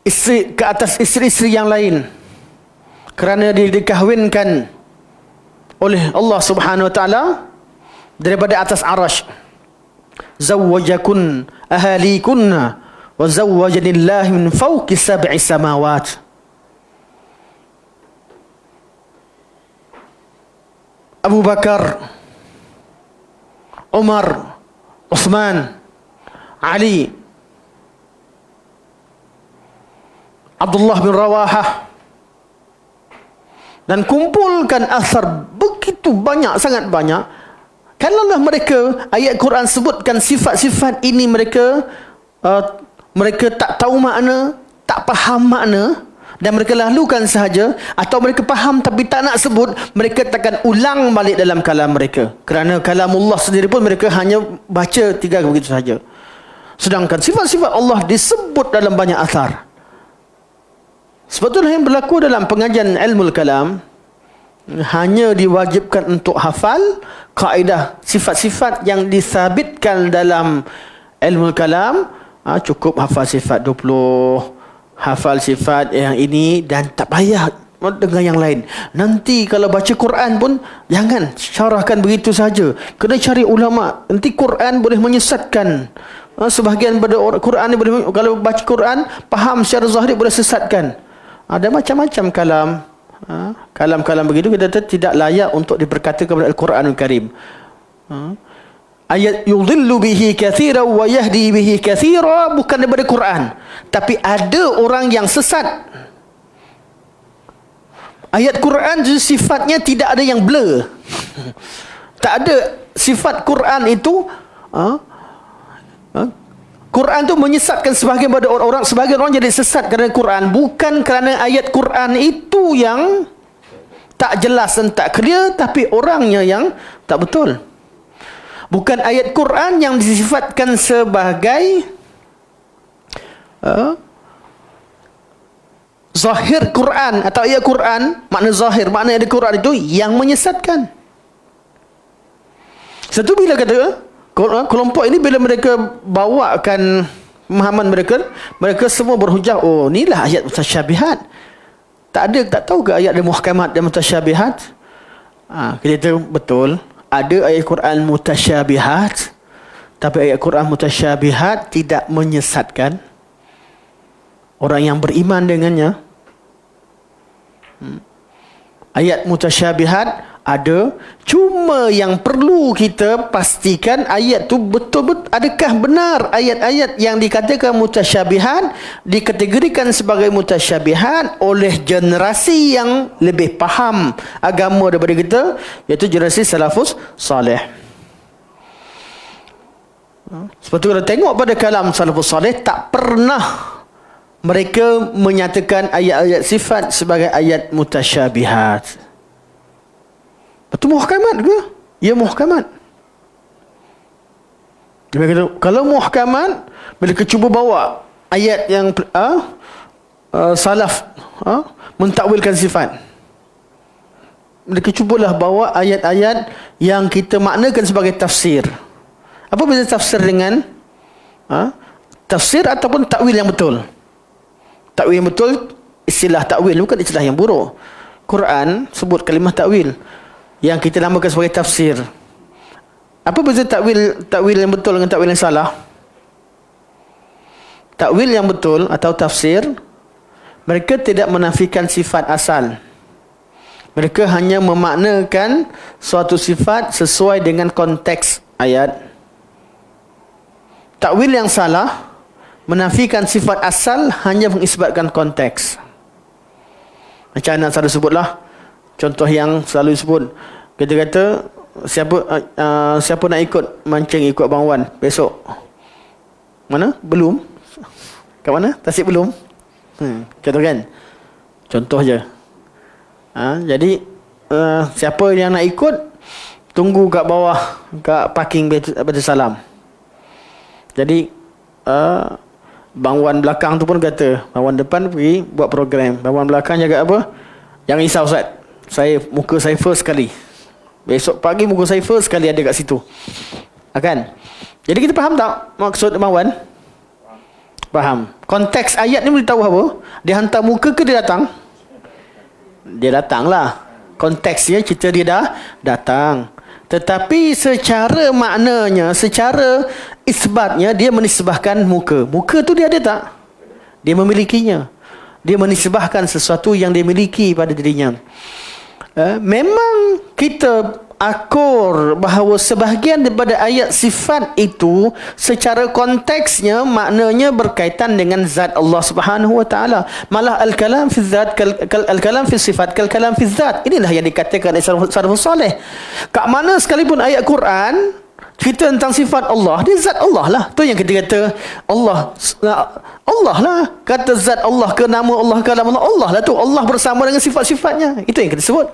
isteri ke atas isteri-isteri yang lain kerana dia dikahwinkan oleh Allah Subhanahu wa taala daripada atas arasy. Zawwajakun ahalikunna wa zawwajanillahu min fawqi sab'i samawat. Abu Bakar, Umar, Uthman, Ali, Abdullah bin Rawahah, dan kumpulkan asar begitu banyak, sangat banyak. Kalaulah mereka, ayat Quran sebutkan sifat-sifat ini, mereka tak tahu makna, tak faham makna, dan mereka lalukan sahaja, atau mereka faham tapi tak nak sebut, mereka takkan ulang balik dalam kalam mereka. Kerana kalamullah sendiri pun mereka hanya baca 3 begitu sahaja. Sedangkan sifat-sifat Allah disebut dalam banyak asar. Sebetulnya yang berlaku dalam pengajian ilmu kalam, hanya diwajibkan untuk hafal kaedah sifat-sifat yang disabitkan dalam ilmu kalam. Cukup hafal sifat 20, hafal sifat yang ini, dan tak payah dengan yang lain. Nanti kalau baca Quran pun jangan syarahkan begitu saja, kena cari ulama. Nanti Quran boleh menyesatkan. Sebahagian pada Quran ni boleh, kalau baca Quran faham secara zahir, boleh sesatkan. Ada macam-macam kalam. Kalam-kalam begitu kita tidak layak untuk diperkata kepada Al-Quranul Karim. Ayat yudhillu bihi kathira wa yahdi bihi kathira bukan daripada Quran, tapi ada orang yang sesat. Ayat Quran sifatnya tidak ada yang blur. Tak ada sifat Quran itu Quran tu menyesatkan sebahagian pada orang, sebahagian orang jadi sesat kerana Quran, bukan kerana ayat Quran itu yang tak jelas dan tak clear, tapi orangnya yang tak betul. Bukan ayat Quran yang disifatkan sebagai zahir Quran atau ayat Quran, makna zahir, makna ayat Quran itu yang menyesatkan. Satu bila kata kelompok ini, bila mereka bawakan pemahaman mereka, mereka semua berhujah, oh inilah ayat mutasyabihat. Tak tahu ke ayat ada muhkamat dan mutasyabihat? Kita tahu betul. ada ayat Quran mutasyabihat, tapi ayat Quran mutasyabihat tidak menyesatkan orang yang beriman dengannya. Ayat mutasyabihat ada, cuma yang perlu kita pastikan ayat tu betul-betul adakah benar ayat-ayat yang dikatakan mutasyabihat dikategorikan sebagai mutasyabihat oleh generasi yang lebih faham agama daripada kita, iaitu generasi salafus salih. Sebab tu kalau tengok pada kalam salafus salih, tak pernah mereka menyatakan ayat-ayat sifat sebagai ayat mutasyabihat. Betul muhkamat ke? Ya muhkamat. Dia kata, kalau muhkamat, bila kita cuba bawa ayat yang salaf mentakwilkan sifat, bila kita cubalah bawa ayat-ayat yang kita maknakan sebagai tafsir. Apa beza tafsir dengan tafsir ataupun takwil yang betul? Takwil yang betul, istilah takwil, bukan istilah yang buruk. Quran sebut kalimah takwil yang kita namakan sebagai tafsir. Apa beza takwil yang betul dengan takwil yang salah? Takwil yang betul atau tafsir, mereka tidak menafikan sifat asal. Mereka hanya memaknakan suatu sifat sesuai dengan konteks ayat. Takwil yang salah menafikan sifat asal, hanya mengisbatkan konteks. Macam anak selalu sebutlah, contoh yang selalu disebut, kita kata siapa nak ikut mancing ikut Abang Wan besok? Mana? Belum. Kat mana? Tasik belum. Contoh kan? Contoh je. Jadi siapa yang nak ikut, tunggu kat bawah, kat parking Baitul Salam. Jadi Bang Wan belakang tu pun kata, Bang Wan depan pergi buat program, Bang Wan belakang jaga apa? Jangan risau Ustaz, muka saya first sekali. Besok pagi muka saya first sekali ada kat situ. Kan? Jadi kita faham tak maksud Bang Wan? Faham. Konteks ayat ni beritahu apa? Dia hantar muka ke dia datang? Dia datang lah. Konteksnya cerita dia dah datang. Tetapi secara maknanya, secara isbatnya, dia menisbahkan muka. Muka tu dia ada tak? Dia memilikinya. Dia menisbahkan sesuatu yang dia miliki pada dirinya. Memang kita akur bahawa sebahagian daripada ayat sifat itu secara konteksnya maknanya berkaitan dengan zat Allah Subhanahu wa taala. Malah al-kalam fi zat al-kalam fi sifat kal-kalam fi zat. Inilah yang dikatakan oleh salafus saleh. Kat mana sekalipun ayat Quran cerita tentang sifat Allah, dia zat Allah lah. Tu yang kita kata Allah lah. Kata zat Allah ke nama Allah ke nama Allah lah tu. Allah bersama dengan sifat-sifatnya. Itu yang kita sebut.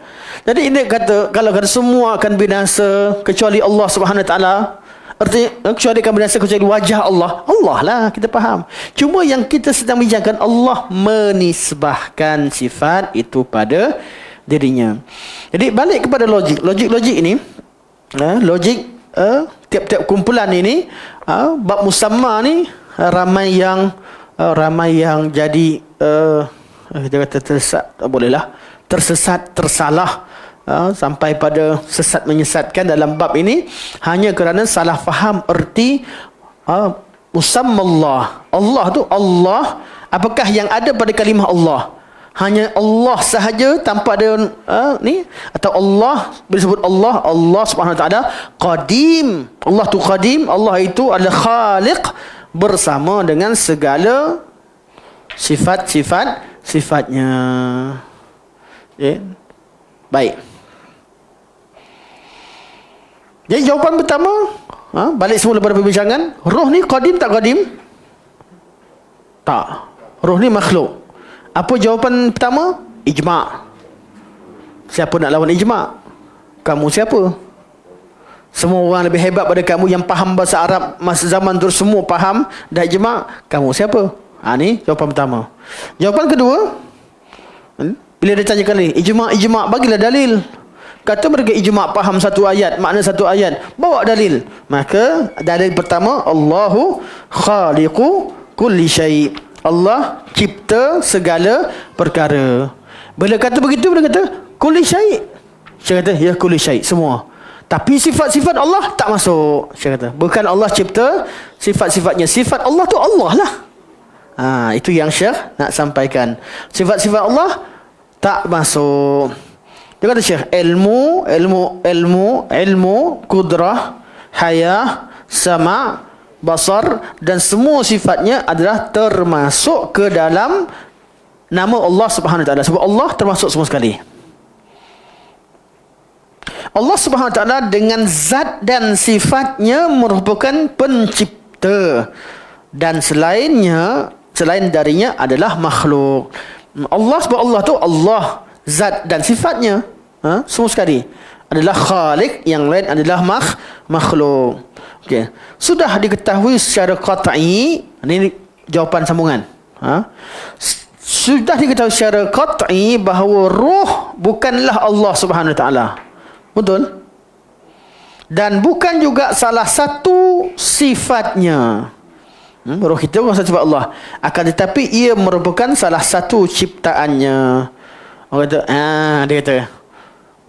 Jadi ini kata, kalau kata semua akan binasa kecuali Allah Subhanahu Wa Taala, artinya kecuali akan binasa kecuali wajah Allah. Allah lah, kita faham. Cuma yang kita sedang bincangkan, Allah menisbahkan sifat itu pada dirinya. Jadi balik kepada logik. Logik ini, logik tiap-tiap kumpulan ini, bab musamma ni ramai yang jadi kita kata tersesat, tak boleh lah, tersesat, tersalah, sampai pada sesat menyesatkan dalam bab ini hanya kerana salah faham erti musammallah. Allah tu Allah, apakah yang ada pada kalimah Allah? Hanya Allah sahaja tanpa ada ni, atau Allah bila sebut Allah Subhanahu Wa Taala qadim. Allah tu qadim, Allah itu adalah khaliq bersama dengan segala sifat-sifatnya. Baik. Jadi jawapan pertama, balik semula pada perbincangan, roh ni qadim tak qadim? Tak. Roh ni makhluk. Apa jawapan pertama? Ijma'. Siapa nak lawan ijma'? Kamu siapa? Semua orang lebih hebat pada kamu yang faham bahasa Arab masa zaman tu semua faham dah ijma'. Kamu siapa? Ni jawapan pertama. Jawapan kedua, bila dia tanya kali, ijma', bagilah dalil. Kata mereka ijma' faham satu ayat, makna satu ayat, bawa dalil. Maka dalil pertama, Allahu khaliqu kulli syai'. Allah cipta segala perkara. Bila kata begitu, bila kata kulli syai', saya kata ya kulli syai', semua. Tapi sifat-sifat Allah tak masuk. Syekh kata, bukan Allah cipta sifat-sifatnya. Sifat Allah tu Allah lah. Itu yang Syekh nak sampaikan. Sifat-sifat Allah tak masuk. Dia kata Syekh, ilmu, kudrah, haya, sama', basar dan semua sifatnya adalah termasuk ke dalam nama Allah Subhanahu Wa Taala. Sebab Allah termasuk semua sekali. Allah Subhanahu Wa Taala dengan zat dan sifatnya merupakan pencipta, dan selain darinya adalah makhluk. Allah, sebab Allah tu Allah zat dan sifatnya semua sekali adalah khalik, yang lain adalah makhluk. Okey, sudah diketahui secara qat'i, ini jawapan sambungan. Sudah diketahui secara qat'i bahawa roh bukanlah Allah Subhanahu Wa Taala. Betul? Dan bukan juga salah satu sifatnya. Roh kita bukan satu sifat Allah. Akan tetapi ia merupakan salah satu ciptaannya. Orang kata, dia kata,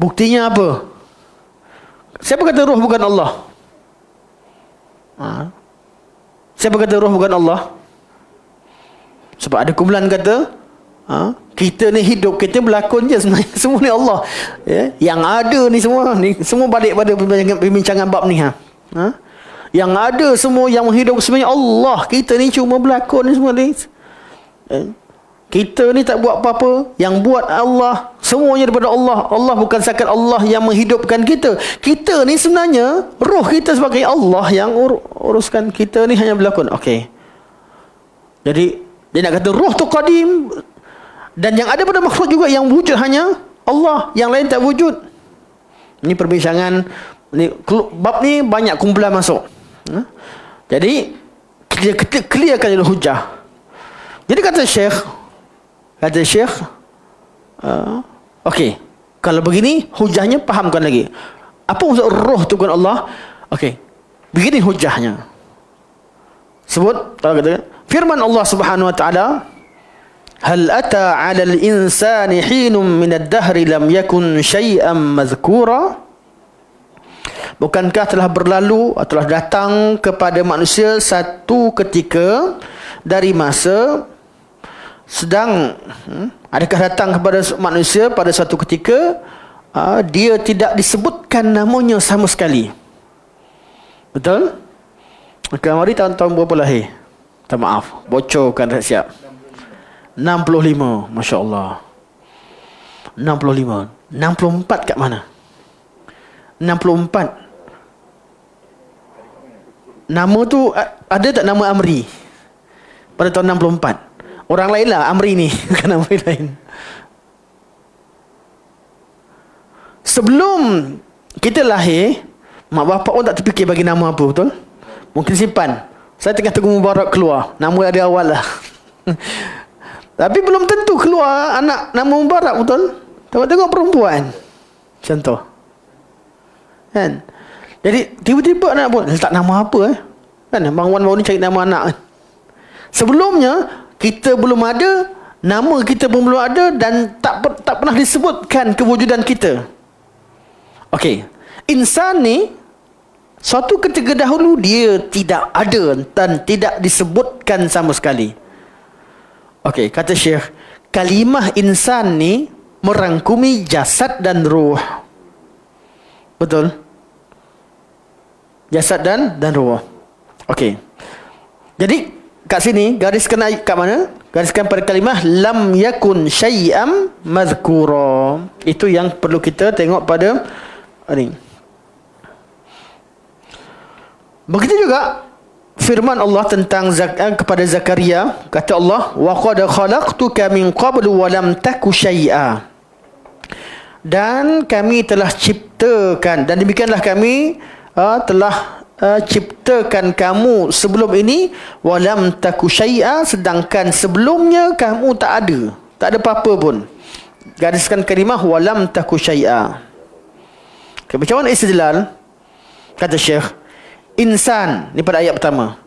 buktinya apa? Siapa kata roh bukan Allah? Siapa kata roh bukan Allah? Sebab ada kumpulan kata, kita ni hidup, kita berlakon je sebenarnya. Semua ni Allah. Yang ada ni semua balik pada perbincangan bab ni. Yang ada semua yang menghidup sebenarnya Allah. Kita ni cuma berlakon ni semua ni. Kita ni tak buat apa-apa. Yang buat Allah. Semuanya daripada Allah. Allah bukan sekadar Allah yang menghidupkan kita. Kita ni sebenarnya roh kita sebagai Allah yang uruskan. Kita ni hanya berlakon. Okey. Jadi dia nak kata roh tu qadim, dan yang ada pada makhluk juga yang wujud hanya Allah, yang lain tak wujud. Ini perbincangan ni, bab ni banyak kumpulan masuk. Jadi kita clearkan dulu hujah. Jadi kata Syekh, okey, kalau begini hujahnya fahamkan lagi. Apa maksud roh tu bukan Allah? Okey, begini hujahnya. Sebut, kalau kata firman Allah Subhanahu Wa Taala, hal ata 'alal insani hinum minad dahri lam yakun syai'an mazkura. Bukankah telah berlalu, telah datang kepada manusia satu ketika dari masa adakah datang kepada manusia pada suatu ketika dia tidak disebutkan namanya sama sekali. Betul? Kamari tahun berapa lahir? Tak, maaf, bocorkan tak siap. 65, Masya Allah. 65. 64 kat mana? 64. Nama tu ada tak nama Amri? Pada tahun 64. Orang lain lah Amri ni. Bukan Amri lain. Sebelum kita lahir, mak bapak pun tak terfikir bagi nama apa, betul? Mungkin simpan. Saya tengah tunggu Mubarak keluar. Nama ada awal lah. Tapi belum tentu keluar anak nama Mubarak, betul? Tengok-tengok perempuan. Contoh. Kan? Jadi tiba-tiba anak pun letak nama apa kan? Bang Wan baru ni cari nama anak kan? Sebelumnya kita belum ada, nama kita pun belum ada, dan tak pernah disebutkan kewujudan kita. Okey. Insan ni suatu ketika dahulu dia tidak ada dan tidak disebutkan sama sekali. Okey, kata Syekh, kalimah insan ni merangkumi jasad dan ruh. Betul? Jasad dan ruh. Okey. Jadi kat sini gariskan kat mana? Gariskan pada kalimah lam yakun syai'am mazkura. Itu yang perlu kita tengok pada ni. Begitu juga firman Allah tentang kepada Zakaria, kata Allah, wa qad khalaqtuka min qablu wa lam taku syai'a. Dan kami telah ciptakan, dan demikianlah kami telah ciptakan kamu sebelum ini, wa lam taku syai'a, sedangkan sebelumnya kamu tak ada apa-apa pun. Gariskan kalimah wa lam taku syai'a. Okay, macam mana istidlal? Kata Syekh, insan ni pada ayat pertama.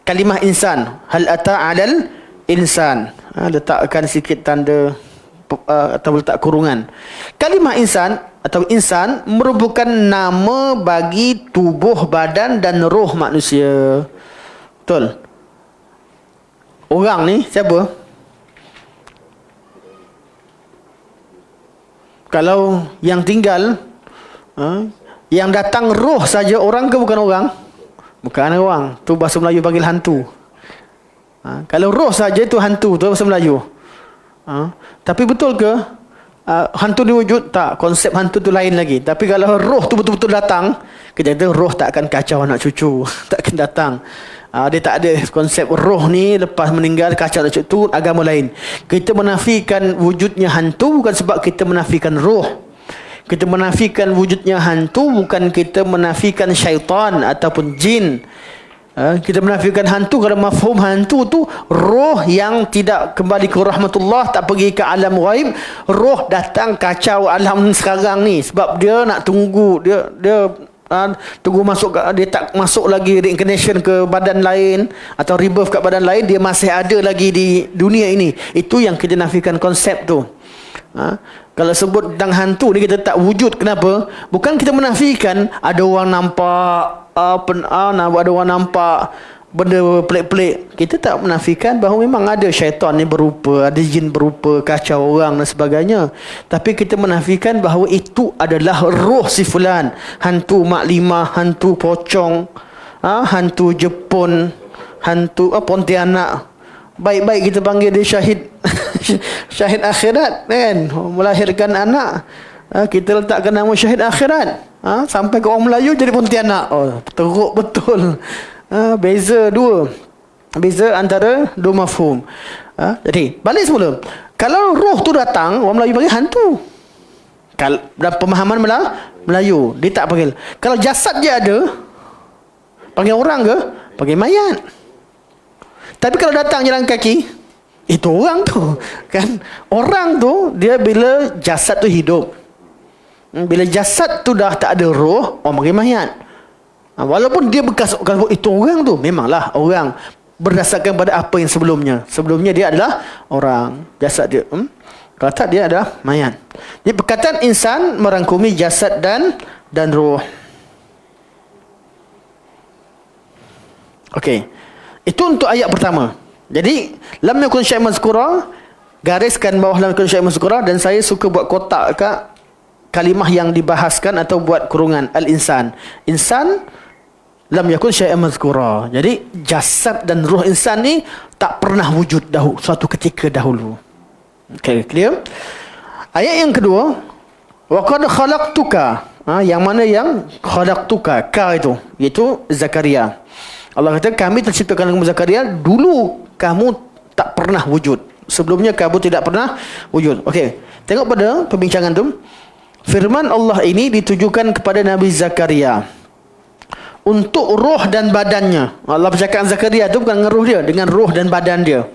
Kalimah insan, hal ata 'alal insan. Letakkan sikit tanda atau letak kurungan. Kalimah insan atau insan merupakan nama bagi tubuh, badan dan roh manusia. Betul? Orang ni siapa? Kalau yang tinggal, yang datang roh saja orang ke bukan orang? Bukan orang. Tu bahasa Melayu panggil hantu. Kalau roh saja tu hantu, tu bahasa Melayu. Tapi betul ke hantu ni wujud? Tak. Konsep hantu tu lain lagi. Tapi kalau roh tu betul-betul datang, kita kata roh tak akan kacau anak cucu. Tak akan datang. Dia tak ada konsep roh ni lepas meninggal kacau anak cucu. Tu agama lain. Kita menafikan wujudnya hantu bukan sebab kita menafikan roh. Kita menafikan wujudnya hantu bukan kita menafikan syaitan ataupun jin. Kita menafikan hantu kerana mafhum hantu tu roh yang tidak kembali ke rahmatullah, tak pergi ke alam ghaib. Roh datang kacau alam sekarang ni sebab dia nak tunggu, dia tunggu masuk, dia tak masuk lagi reincarnation ke badan lain atau rebirth kat badan lain, dia masih ada lagi di dunia ini. Itu yang kita nafikan konsep tu. Kalau sebut tentang hantu ni kita tak wujud. Kenapa? Bukan kita menafikan ada orang nampak ada orang nampak benda pelik-pelik. Kita tak menafikan bahawa memang ada syaitan ni berupa, ada jin berupa kacau orang dan sebagainya. Tapi kita menafikan bahawa itu adalah roh si fulan. Hantu Mak Limah, hantu pocong, hantu Jepun, hantu Pontianak. Baik-baik kita panggil dia syahid syahid akhirat kan, melahirkan anak, kita letakkan nama syahid akhirat, sampai ke orang Melayu jadi Pontianak. Teruk betul. Beza antara dua mafhum. Jadi balik semula, kalau roh tu datang, orang Melayu panggil hantu. Kalau dalam pemahaman Melayu dia tak panggil. Kalau jasad dia ada, panggil orang ke? Panggil mayat. Tapi kalau datang jalan kaki, itu orang tu kan. Orang tu dia bila jasad tu hidup. Bila jasad tu dah tak ada roh, orang panggil mayat. Walaupun dia bekas itu orang tu, memanglah orang berdasarkan pada apa yang sebelumnya. Sebelumnya dia adalah orang, jasad dia kalau tak dia adalah mayat. Jadi perkataan insan merangkumi jasad dan roh. Okey. Itu untuk ayat pertama. Jadi lam yakun syai'un mazkura, gariskan bawah lam yakun syai'un mazkura, dan saya suka buat kotak kat kalimah yang dibahaskan atau buat kurungan al-insan. Insan lam yakun syai'un mazkura. Jadi jasad dan roh insan ni tak pernah wujud suatu ketika dahulu. Okey, clear? Ayat yang kedua, wa qad khalaqtuka. Yang mana yang khalaqtuka, ka itu, iaitu Zakaria. Allah kata kami terciptakan kamu Zakaria, dulu kamu tak pernah wujud. Sebelumnya kamu tidak pernah wujud. Okey, tengok pada perbincangan tu. Firman Allah ini ditujukan kepada Nabi Zakaria untuk roh dan badannya. Allah bercakap Zakaria tu bukan dengan roh dia, dengan roh dan badan dia.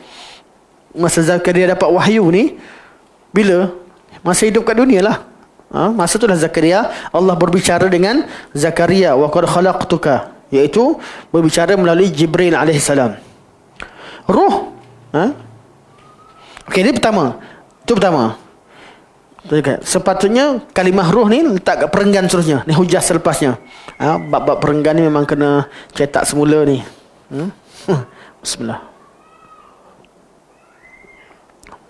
Masa Zakaria dapat wahyu ni bila? Masa hidup kat dunia lah. Masa tu dah Zakaria, Allah berbicara dengan Zakaria, wa qad khalaqtuka, iaitu berbicara melalui Jibril alaihissalam. Roh, okey, ini pertama. Itu pertama. Sepatutnya kalimah roh ni letak kat perenggan seterusnya. Ni hujah selepasnya. Bab-bab perenggan ni memang kena cetak semula ni. Bismillah.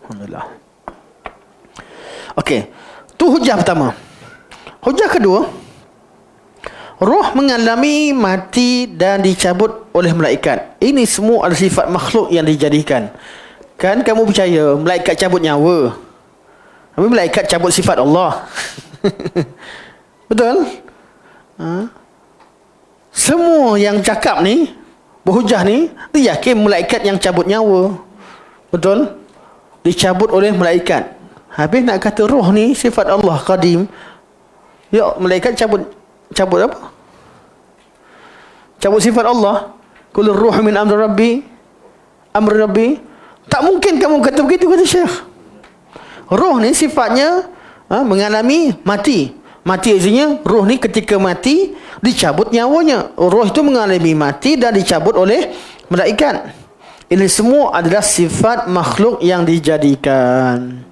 Alhamdulillah. Okey, tu hujah pertama. Hujah kedua, roh mengalami mati dan dicabut oleh malaikat. Ini semua adalah sifat makhluk yang dijadikan. Kan kamu percaya malaikat cabut nyawa, tapi malaikat cabut sifat Allah. Betul? Semua yang cakap ni, berhujah ni, dia yakin malaikat yang cabut nyawa. Betul? Dicabut oleh malaikat. Habis nak kata roh ni sifat Allah qadim. Ya, malaikat cabut apa? Cabut sifat Allah. Qul ruh min amri rabbi. Tak mungkin kamu kata begitu, kata Syekh. Roh ni sifatnya mengalami mati. Mati artinya roh ni ketika mati dicabut nyawanya. Roh itu mengalami mati dan dicabut oleh malaikat. Ini semua adalah sifat makhluk yang dijadikan.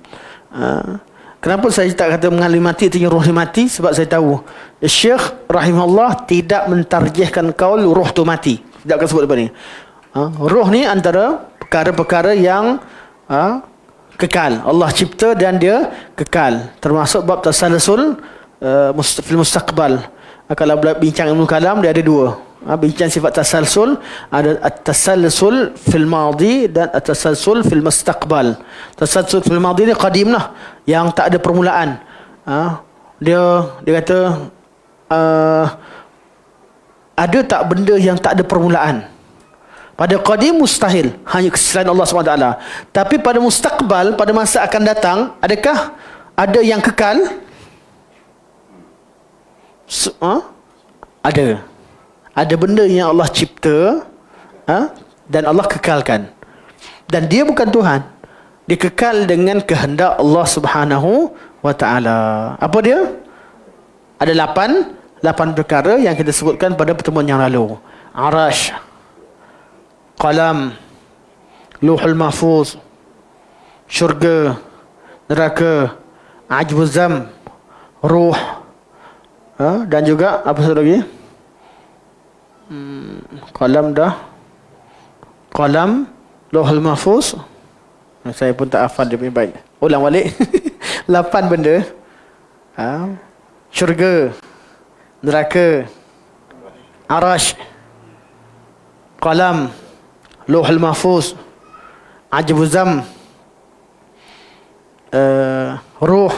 Kenapa saya tak kata mengalami mati itu roh dia mati? Sebab saya tahu Syekh rahimahullah tidak mentarjihkan kaul roh tu mati. Tidak akan sebut depan ni. Roh ni antara perkara-perkara yang kekal. Allah cipta dan dia kekal. Termasuk bab tasalsul fil mustaqbal. Kalau bincang ilmu kalam dia ada dua. Bincang sifat tasalsul, ada at-tasalsul fil madi dan at-tasalsul fil mustaqbal. Tasalsul fil madi ni qadim lah, yang tak ada permulaan. Dia kata ada tak benda yang tak ada permulaan? Pada qadim mustahil, hanya selain Allah SWT. Tapi pada mustaqbal, pada masa akan datang, adakah ada yang kekal? Ada benda yang Allah cipta dan Allah kekalkan. Dan dia bukan Tuhan. Dia kekal dengan kehendak Allah Subhanahu wa taala. Apa dia? Ada 8 perkara yang kita sebutkan pada pertemuan yang lalu. Arash, qalam, Lauhul Mahfuz, syurga, neraka, ajbuz zam, ruh, dan juga apa satu lagi? Qalam dah. Qalam, Lauhul Mahfuz. Saya pun tak hafal dia punya baik. Ulang balik. 8 benda. Syurga, neraka, arash, qalam, Lauhul Mahfuz, ajbuz zam, ruh.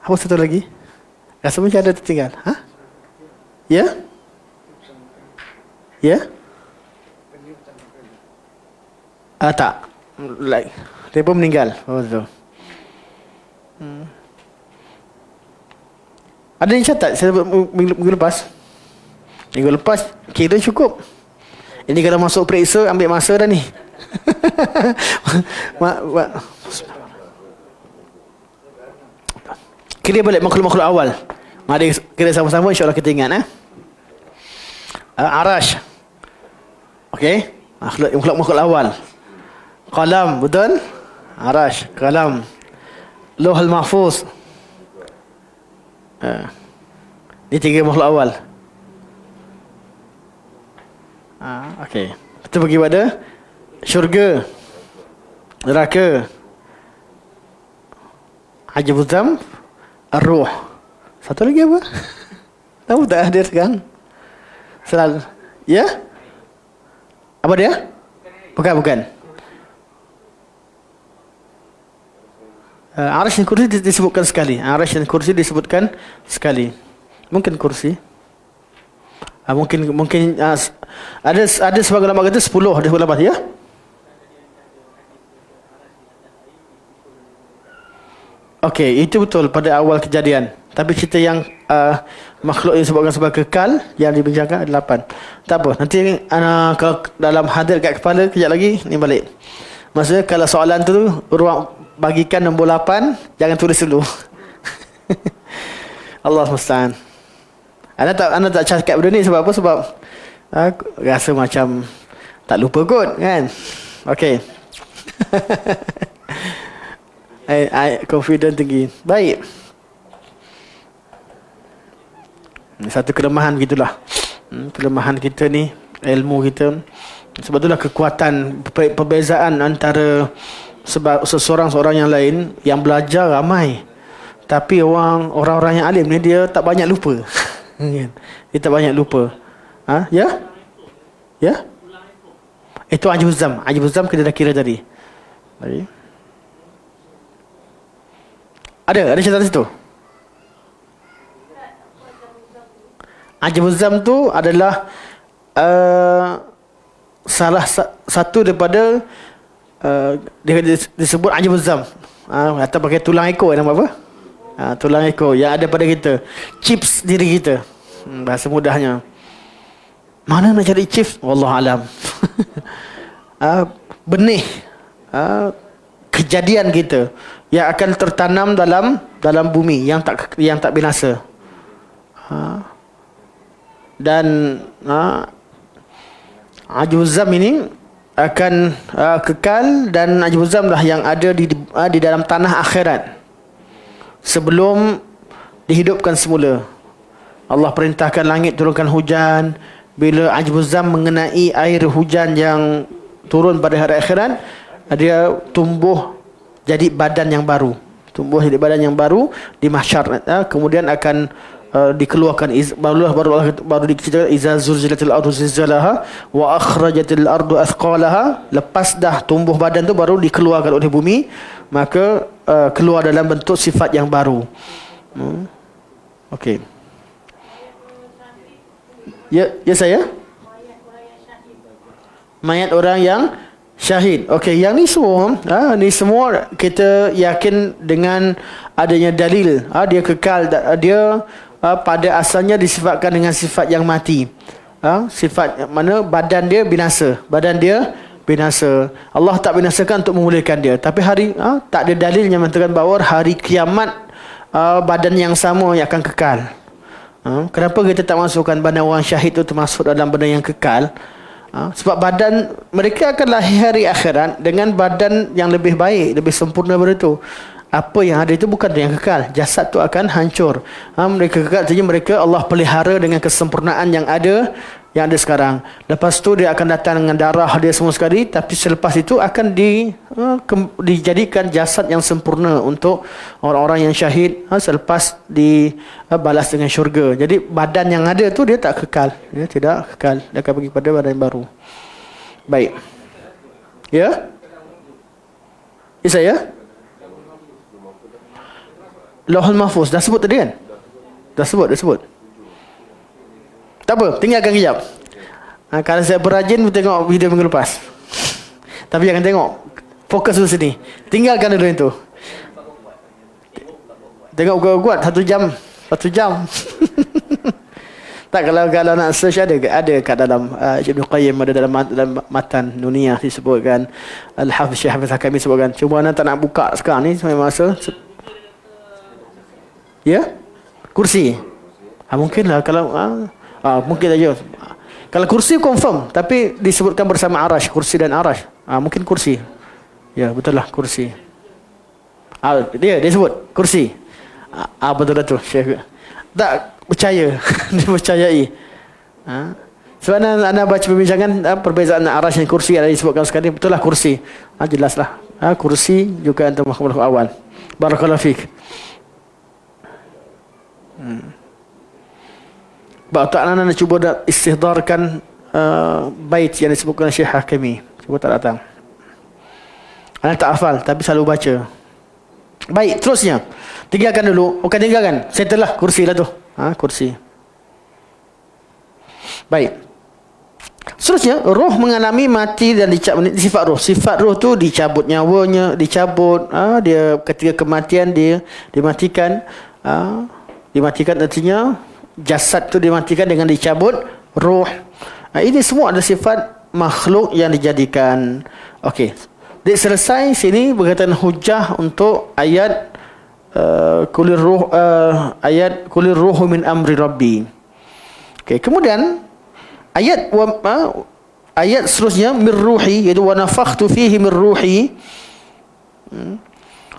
Apa satu lagi? Rasa macam ada tertinggal. Ya? Ya? Tak. Dia pun meninggal. Oh, betul. Ada yang catat saya minggu lepas? Minggu lepas kira cukup. Ini kalau masuk periksa ambil masa dah ni. Kira balik makhluk-makhluk awal. Mari kira sama-sama, insya-Allah kita ingat. Arash. Okey, makhluk awal. Qalam, betul? Arash, qalam. Lauhul Mahfuz. Ini 3 makhluk awal. Okey. Kita pergi pada syurga, neraka, ajbuz zam, ar-ruh. Satu lagi apa? Tahu tak hadir sekarang? Selalu. Ya? Apa dia? Bukan. Arash dan kursi disebutkan sekali. Arash dan kursi disebutkan sekali. Mungkin kursi. Mungkin ada sebagai ulama kata 10 ada ulama ya. Okey, itu betul pada awal kejadian. Tapi cerita yang makhluk yang disebutkan sebagai kekal yang dibincangkan ada 8. Tak apa, nanti kalau dalam hadir kat kepala kejap lagi ni balik. Maksudnya kalau soalan tu ruang bagikan nombor 8, jangan tulis dulu. Allah musta'an. Anda tak cakap benda ni sebab apa? Sebab aku rasa macam tak lupa kot kan. Okey. Confident tinggi. Baik. Satu kelemahan gitulah. Kelemahan kita ni, ilmu kita. Sebab itulah kekuatan perbezaan antara seseorang yang lain. Yang belajar ramai, tapi orang-orang yang alim ni dia tak banyak lupa. Dia tak banyak lupa. Ya? Ya? Itu ajbuz zam. Ajbuz zam kita dah kira tadi. Ada catatan situ. Ajbuz zam tu adalah salah satu daripada dia disebut ajbuz zam. Atau pakai tulang ekor nama apa? Tulang ekor yang ada pada kita. Chips diri kita. Bahasa mudahnya. Mana nak cari chips? Wallahu alam. Benih kejadian kita yang akan tertanam dalam bumi yang tak binasa. Dan ajbuz zam ini akan kekal, dan ajbuz zam lah yang ada di dalam tanah akhirat. sebelum dihidupkan semula. Allah perintahkan langit turunkan hujan. Bila ajbuzam mengenai air hujan yang turun pada hari akhirat, dia tumbuh jadi badan yang baru. Tumbuh jadi badan yang baru di mahsyar. Kemudian akan dikeluarkan baru diceritakan iza zulzilatil ardu zilzalaha wa akhrajatil ardu athqalaha. Lepas dah tumbuh badan tu baru dikeluarkan oleh bumi, maka keluar dalam bentuk sifat yang baru. Okey. Ya saya? Mayat orang yang syahid. Okey, yang ni semua ni semua kita yakin dengan adanya dalil. Dia kekal, dia pada asalnya disifatkan dengan sifat yang mati. Sifat mana badan dia binasa. Badan dia binasa. Allah tak binasakan untuk memulihkan dia. Tapi tak ada dalil yang mengatakan bahawa hari kiamat badan yang sama yang akan kekal. Kenapa kita tak masukkan badan orang syahid itu termasuk dalam benda yang kekal? Sebab badan mereka akan lahir hari akhirat dengan badan yang lebih baik, lebih sempurna daripada itu. Apa yang ada itu bukan yang kekal. Jasad tu akan hancur. Mereka kekal, artinya mereka Allah pelihara dengan kesempurnaan yang ada sekarang. Lepas tu dia akan datang dengan darah dia semua sekali, tapi selepas itu akan dijadikan jasad yang sempurna untuk orang-orang yang syahid selepas dibalas dengan syurga. Jadi badan yang ada tu dia tak kekal. Dia tidak kekal. Dia akan pergi pada badan yang baru. Baik. Ya? Ya saya? Lauhul Mahfuz dah sebut tadi kan? Dah sebut. Tak apa, tinggalkan kejap. Kalau saya berajin, tengok video minggu lepas. Tapi jangan tengok. Fokus dulu sini. Tinggalkan dulu itu. Tengok kuat-kuat 1 jam. 1 jam. Tak, kalau nak search ada kat dalam Ibn Qayyim, ada dalam matan Nuniyah disebutkan. Al-Hafiz Syekh Hafiz Hakami sebutkan. Cuma anda tak nak buka sekarang ni sampai masa. Ya? Kursi. Mungkinlah kalau mungkin saja. Kalau kursi confirm, tapi disebutkan bersama arash, kursi dan arash. Mungkin kursi. Ya, betul lah kursi. Dia sebut kursi. Betul tu Syekh. Tak percaya. Dia percayai. Sebab anda baca perbincangan perbezaan arash dan kursi ada disebutkan sekali. Betul lah kursi. Jelaslah. Kursi juga untuk makhluk awal. Barakallahu fiik. Tak nak cuba istihdarkan bait yang disebutkan Syekh Hakimi. Cuba tak datang. Anda tak hafal tapi selalu baca. Baik, terusnya. Tinggalkan dulu. Bukan tinggalkan. Settle lah kursi lah tu. Kursi. Baik. Seterusnya, roh mengalami mati dan dicabut. Sifat roh. Sifat roh tu dicabut nyawanya, dicabut. Dia ketika kematian dia dimatikan. Dimatikan artinya jasad tu dimatikan dengan dicabut roh. Ini semua adalah sifat makhluk yang dijadikan. Okey. Dia selesai sini berkaitan hujah untuk ayat kulir ruhu min amri rabbi. Okey, kemudian ayat seterusnya mir ruhi, iaitu wa nafakhtu fihi mir ruhi.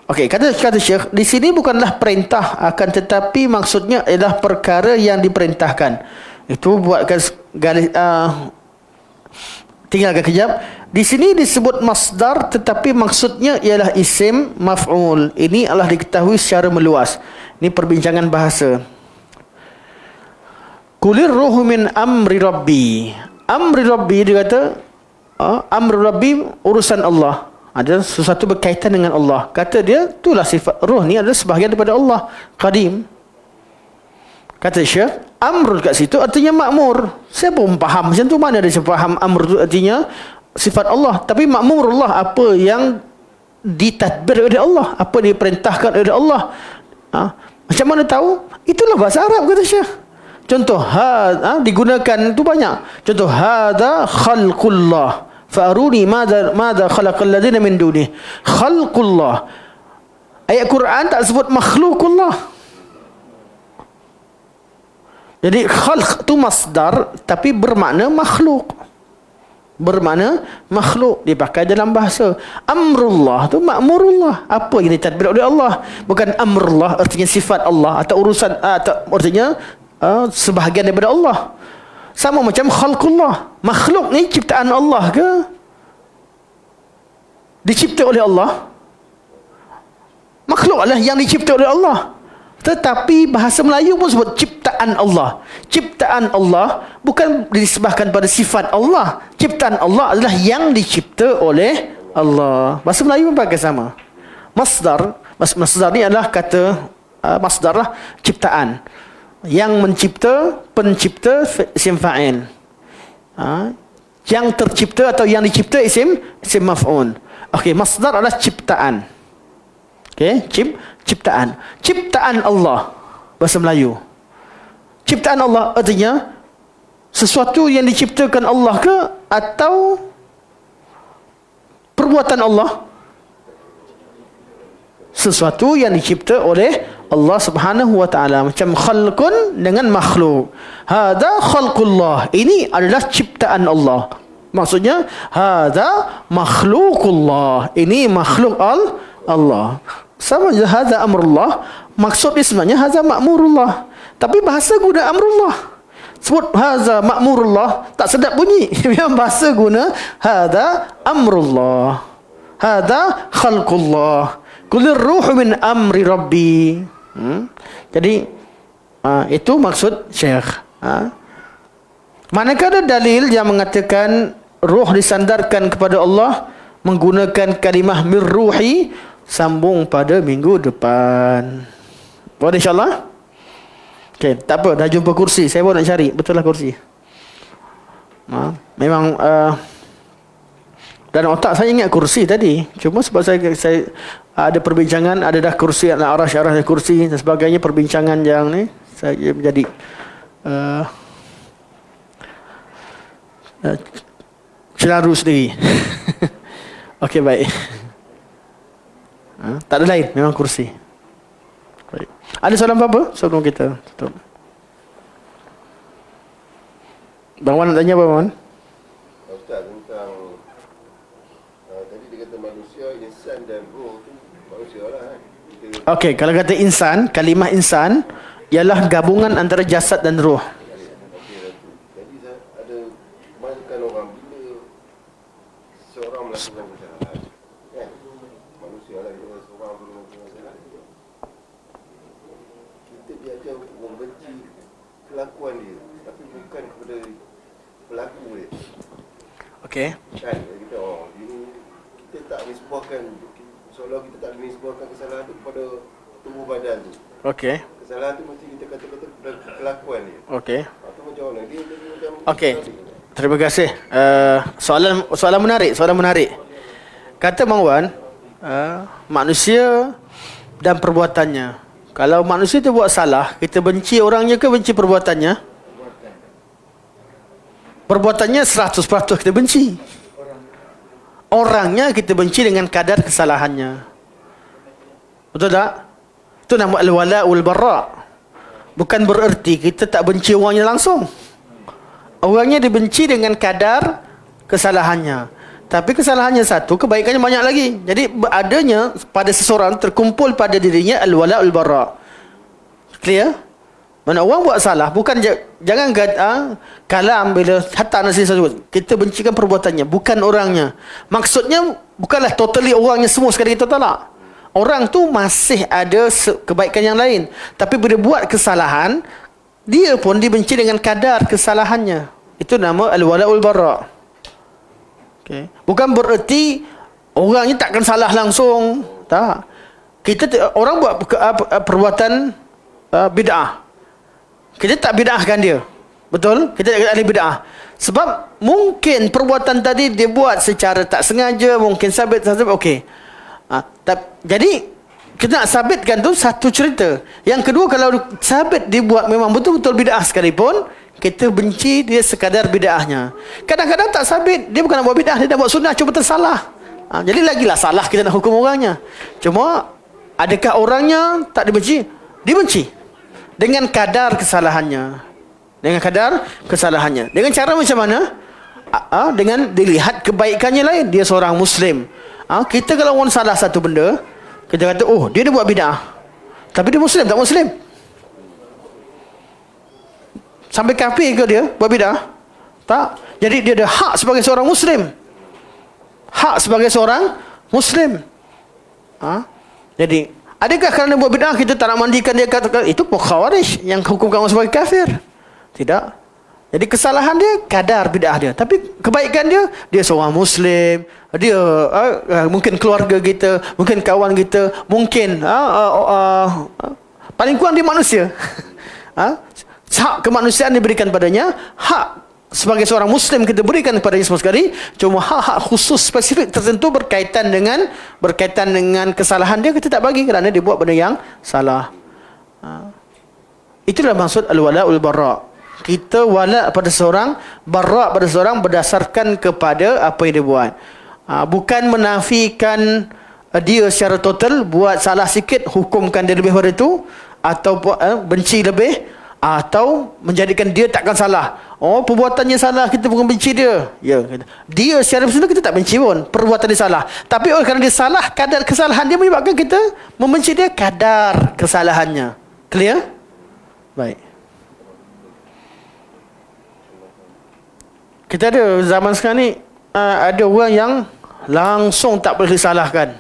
Okey, kata Syekh, di sini bukanlah perintah, akan tetapi maksudnya adalah perkara yang diperintahkan. Itu buatkan garis tinggalkan kejap. Di sini disebut masdar tetapi maksudnya ialah isim maf'ul. Ini adalah diketahui secara meluas. Ini perbincangan bahasa. Kulir ruhu min amri rabbi. Amri rabbi dia kata amri rabbi urusan Allah. Ada sesuatu berkaitan dengan Allah. Kata dia, itulah sifat roh ni adalah sebahagian daripada Allah Qadim. Kata Syekh, amr kat situ artinya makmur. Siapa pun faham macam tu? Mana ada siapa faham amr tu artinya sifat Allah. Tapi makmur Allah, apa yang ditadbir oleh Allah, apa yang diperintahkan oleh Allah. Macam mana tahu? Itulah bahasa Arab, kata Syekh. Contoh, digunakan tu banyak. Contoh, hadza khalqullah. Fa'aruni madza khalaqal ladzina min dunih. Khalqullah. Ayat Quran tak sebut makhluqullah. Jadi khalq tu masdar tapi bermakna makhluk. bermakna makhluk, dipakai dalam bahasa. Amrullah tu ma'murullah, apa yang ditadbir oleh Allah. Bukan amrullah artinya sifat Allah atau urusan atau artinya sebahagian daripada Allah. Sama macam khalqullah, makhluk ni ciptaan Allah ke? Dicipta oleh Allah? Makhluk adalah yang dicipta oleh Allah. Tetapi bahasa Melayu pun sebut ciptaan Allah. Ciptaan Allah bukan disebabkan pada sifat Allah. Ciptaan Allah adalah yang dicipta oleh Allah. Bahasa Melayu pun pakai sama. Masdar ni adalah kata masdar lah, ciptaan. Yang mencipta, pencipta, isim fa'il. Yang tercipta atau yang dicipta isim maf'ul. Okey, masdar adalah ciptaan. Okey, ciptaan. Ciptaan Allah bahasa Melayu. Ciptaan Allah artinya sesuatu yang diciptakan Allah ke atau perbuatan Allah? Sesuatu yang dicipta oleh Allah Subhanahu wa taala, macam khalqun dengan makhluk. Hada khalqullah, ini adalah ciptaan Allah. Maksudnya hada makhluqullah, ini makhluk Allah. Sama je hadza amrullah, maksudnya sebenarnya hadza ma'murullah. Tapi bahasa guna amrullah. Sebut hadza ma'murullah tak sedap bunyi. Memang bahasa guna hadza amrullah. Hadza khalqullah. Qulir ruhu min amri rabbi. Jadi itu maksud Syekh. Manakala dalil yang mengatakan ruh disandarkan kepada Allah menggunakan kalimah mir ruhi, sambung pada minggu depan. Boleh insyaAllah? Okey, tak apa, dah jumpa kursi. Saya pun nak cari, betul lah kursi. Memang dalam otak saya ingat kursi tadi. Cuma sebab saya ada perbincangan, ada dah kursi, ada arah-arah kursi dan sebagainya, perbincangan yang ni, saya menjadi celaru sendiri. Okey, baik. Tak ada lain, memang kursi. Baik. Ada soalan apa-apa sebelum kita tutup? Bang Wan nak tanya apa, Bang Wan? Ustaz, tentang tadi dia kata manusia, insan dan roh tu manusia lah kan? Okey, kalau kata insan, kalimah insan ialah gabungan antara jasad dan roh. Jadi ada kebanyakan orang bila seorang melakukan kesalahan, kan? Manusia lah, bila seorang melakukan kesalahan, kita diajar untuk membenci kelakuan dia, tapi bukan kepada pelaku dia. Okey. Kan? Kita kita tak nisbahkan, seolah kita tak nisbahkan kesalahan tu kepada tubuh badan tu. Okey. Kesalahan tu mesti kita kata-kata kepada kelakuan dia. Okey. Itu macam mana? Dia macam Okey. Terima kasih. Soalan menarik. Kata Bang Wan, manusia dan perbuatannya. Kalau manusia tu buat salah, kita benci orangnya ke benci perbuatannya? Perbuatannya 100% kita benci. Orangnya kita benci dengan kadar kesalahannya. Betul tak? Itu nama al-wala wal bara. Bukan bererti kita tak benci orangnya langsung. Orangnya dibenci dengan kadar kesalahannya. Tapi kesalahannya satu, kebaikannya banyak lagi. Jadi adanya pada seseorang terkumpul pada dirinya al-wala wal bara. Clear? Mana orang buat salah, bukan jangan kalam bila hatta nasi sebut. Kita bencikan perbuatannya, bukan orangnya. Maksudnya bukanlah totally orangnya semua sekali kita tak. Orang tu masih ada kebaikan yang lain. Tapi bila buat kesalahan, dia pun dibenci dengan kadar kesalahannya. Itu nama al-wala wal bara. Okay. Bukan bererti orangnya takkan salah langsung. Tak. Orang buat perbuatan bid'ah. Kita tak bid'ahkan dia. Betul? Kita tak ahli bid'ah. Sebab mungkin perbuatan tadi dia buat secara tak sengaja, mungkin sabit, okey. Jadi kita nak sabitkan tu satu cerita. Yang kedua, kalau sabit dibuat memang betul-betul bid'ah sekalipun, kita benci dia sekadar bid'ahnya. Kadang-kadang tak sabit, dia bukan nak buat bid'ah, dia nak buat sunnah, cuma tersalah. Jadi lagilah salah kita nak hukum orangnya. Cuma adakah orangnya tak dibenci? Dibenci. Dengan kadar kesalahannya. Dengan kadar kesalahannya. Dengan cara macam mana? dengan dilihat kebaikannya lain, dia seorang Muslim. Kita kalau orang salah satu benda, kita kata, oh dia buat bid'ah, tapi dia Muslim, tak Muslim? Sampai kafir ke dia buat bid'ah? Tak. Jadi dia ada hak sebagai seorang Muslim. Hak sebagai seorang Muslim. Jadi adakah kerana buat bid'ah kita tak nak mandikan dia, katakan itu Khawarij yang hukumkan orang sebagai kafir? Tidak. Jadi kesalahan dia kadar bid'ah dia, tapi kebaikan dia seorang Muslim, dia mungkin keluarga kita, mungkin kawan kita, mungkin paling kurang dia manusia. Hak kemanusiaan diberikan padanya, hak sebagai seorang Muslim kita berikan kepadanya semua sekali. Cuma hak-hak khusus spesifik tertentu berkaitan dengan kesalahan dia, kita tak bagi kerana dia buat benda yang salah. Itulah maksud al-wala' wal-bara'. Kita wala' pada seorang, bara' pada seorang berdasarkan kepada apa yang dia buat. Bukan menafikan dia secara total, buat salah sikit hukumkan dia lebih pada itu, atau benci lebih, atau menjadikan dia takkan salah. Oh, perbuatannya salah, kita bukan benci dia. Ya, dia secara personal kita tak benci pun, perbuatan dia salah. Tapi kerana dia salah, kadar kesalahan dia menyebabkan kita membenci dia kadar kesalahannya. Clear? Baik. Kita ada zaman sekarang ni, ada orang yang langsung tak boleh disalahkan.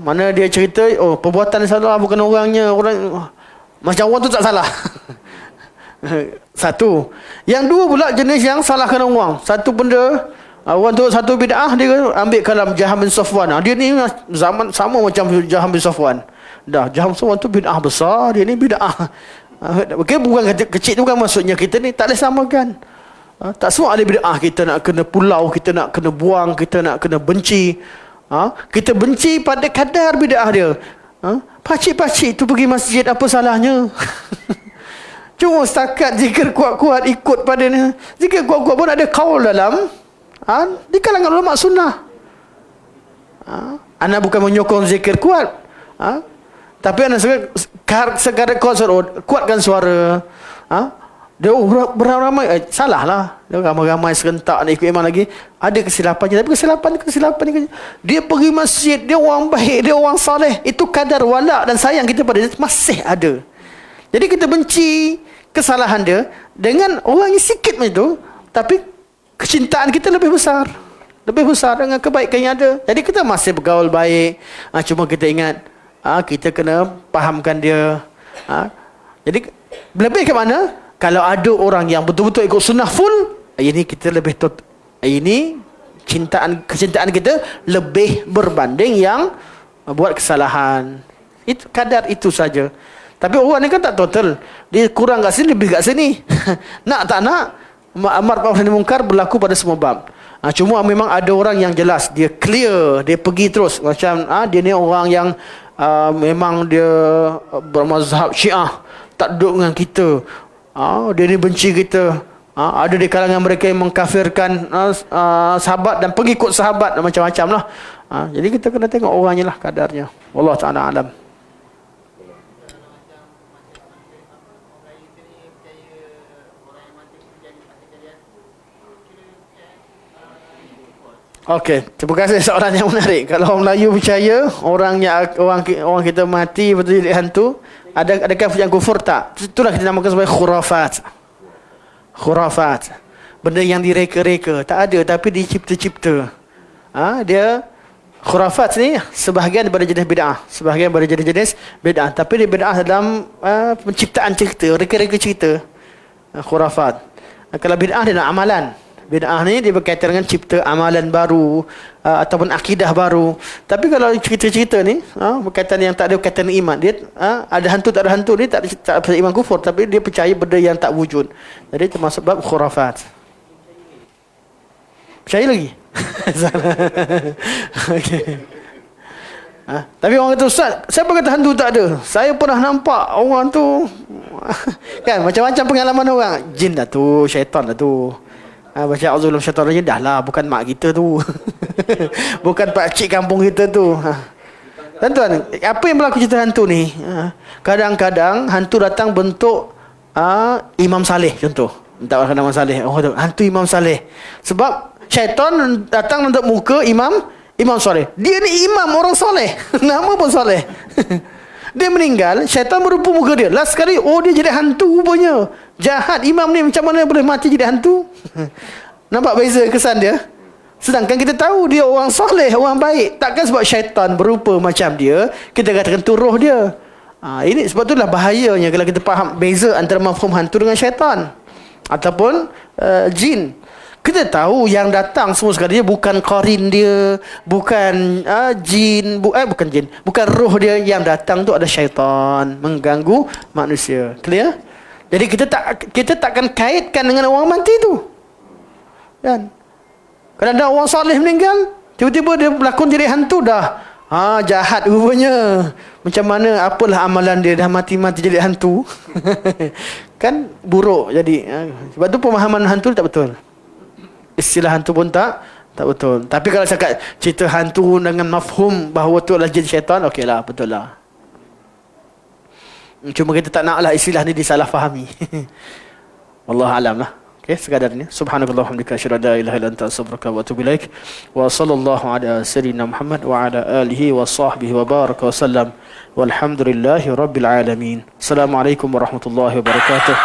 Mana dia cerita, oh perbuatan dia salah, bukan orangnya, macam orang tu tak salah. Satu. Yang dua pula jenis yang salahkan orang. Satu benda, orang tu satu bid'ah, dia ambil kalam Jaham bin Safwan. Dia ni zaman sama macam Jaham bin Safwan. Jaham bin Safwan tu bid'ah besar, dia ni bid'ah. Okay, bukan kecil tu bukan maksudnya kita ni tak boleh samakan. Tak semua ada bid'ah kita nak kena pulau, kita nak kena buang, kita nak kena benci. Kita benci pada kadar bid'ah dia. Pakcik-pakcik tu pergi masjid, apa salahnya? Cuma setakat zikir kuat-kuat ikut padanya. Zikir kuat-kuat pun ada kaul dalam di kalangan ulama sunnah. Anak bukan menyokong zikir kuat, tapi anak sekadar kuatkan suara. Dia beramai-ramai, salah lah. Dia ramai-ramai serentak nak ikut imam lagi. Ada kesilapannya, tapi kesilapan dia pergi masjid, dia orang baik, dia orang saleh. Itu kadar wala' dan sayang kita pada dia masih ada. Jadi kita benci kesalahan dia dengan orang yang sikit macam itu, tapi kecintaan kita lebih besar dengan kebaikan yang ada. Jadi kita masih bergaul baik. Cuma kita ingat, kita kena fahamkan dia. Jadi lebih ke mana? Kalau ada orang yang betul-betul ikut sunnah full, ini kita lebih ini kecintaan kita lebih berbanding yang buat kesalahan. Itu kadar itu saja. Tapi orang ni kan tak total. Dia kurang kat sini, lebih kat sini. Nak tak nak, amar ma'ruf nahi munkar berlaku pada semua bab. Cuma memang ada orang yang jelas, dia clear, dia pergi terus. Macam dia ni orang yang memang dia bermazhab Syiah, tak duduk dengan kita. Dia ni benci kita. Ada di kalangan mereka yang mengkafirkan sahabat dan pengikut sahabat dan macam-macam lah. Jadi kita kena tengok orangnya lah, kadarnya. Wallahu ta'ala alam. Okey, terima kasih soalan yang menarik. Kalau orang Melayu percaya orang kita mati betul jadi hantu, adakah yang kufur? Tak. Itulah kita namakan sebagai khurafat. Benda yang direka-reka. Tak ada, tapi dicipta-cipta. Dia khurafat ni sebahagian daripada jenis bid'ah, sebahagian daripada jenis bid'ah, tapi dia bid'ah dalam penciptaan cerita, reka-reka cerita. Khurafat. Kalau bid'ah dia nak amalan. Bid'ah ni dia berkaitan dengan cipta amalan baru ataupun akidah baru. Tapi kalau cerita-cerita ni berkaitan yang tak ada berkaitan dengan iman, dia ada hantu tak ada hantu ni tak percaya iman kufur, tapi dia percaya benda yang tak wujud. Jadi termasuk bab khurafat. Percaya lagi? Okey. Tapi orang kata, Ustaz, siapa kata hantu tak ada? Saya pernah nampak orang tu. Kan macam-macam pengalaman orang. Jin dah tu, syaitan dah tu. Baca auzubillahi minasyaitanir rajim, dah lah, bukan mak kita tu. Bukan pak cik kampung kita tu. Tuan-tuan, apa yang berlaku cerita hantu ni? Kadang-kadang hantu datang bentuk Imam Saleh contoh. Tak akan Imam Saleh. Oh, hantu Imam Saleh. Sebab syaitan datang untuk muka Imam Saleh. Dia ni imam orang soleh. Nama pun soleh. Dia meninggal, syaitan berupa muka dia. Last sekali, oh dia jadi hantu rupanya. Jahat imam ni, macam mana boleh mati jadi hantu? Nampak beza kesan dia? Sedangkan kita tahu dia orang soleh, orang baik. Takkan sebab syaitan berupa macam dia, kita katakan tu roh dia. Ini sebab itulah bahayanya kalau kita faham beza antara mafhum hantu dengan syaitan ataupun jin. Kita tahu yang datang semua sekali dia bukan qarin dia, bukan jin, bukan jin, bukan roh dia. Yang datang tu ada syaitan mengganggu manusia. Clear? Jadi kita takkan kaitkan dengan orang mati tu. Kan? Kalau ada orang soleh meninggal, tiba-tiba dia berlakon jadi hantu dah. Jahat rupanya. Macam mana, apalah amalan dia dah mati-mati jadi hantu. Kan buruk jadi. Sebab tu pemahaman hantu tak betul. Istilah hantu pun tak betul. Tapi kalau cakap cerita hantu dengan mafhum bahawa tu adalah jin syaitan, okeylah, betul lah. Cuma kita tak naklah istilah ni disalah fahami. Wallahu alam lah. Okey, sekadarnya. Subhanakallah hamdika asyhadu an la ilaha illa anta astaghfiruka wa atubu ilaik. Wa sallallahu ala sayyidina Muhammad wa ala alihi wa sahbihi wa baraka wa sallam. Walhamdulillahi rabbil alamin. Assalamualaikum warahmatullahi wabarakatuh.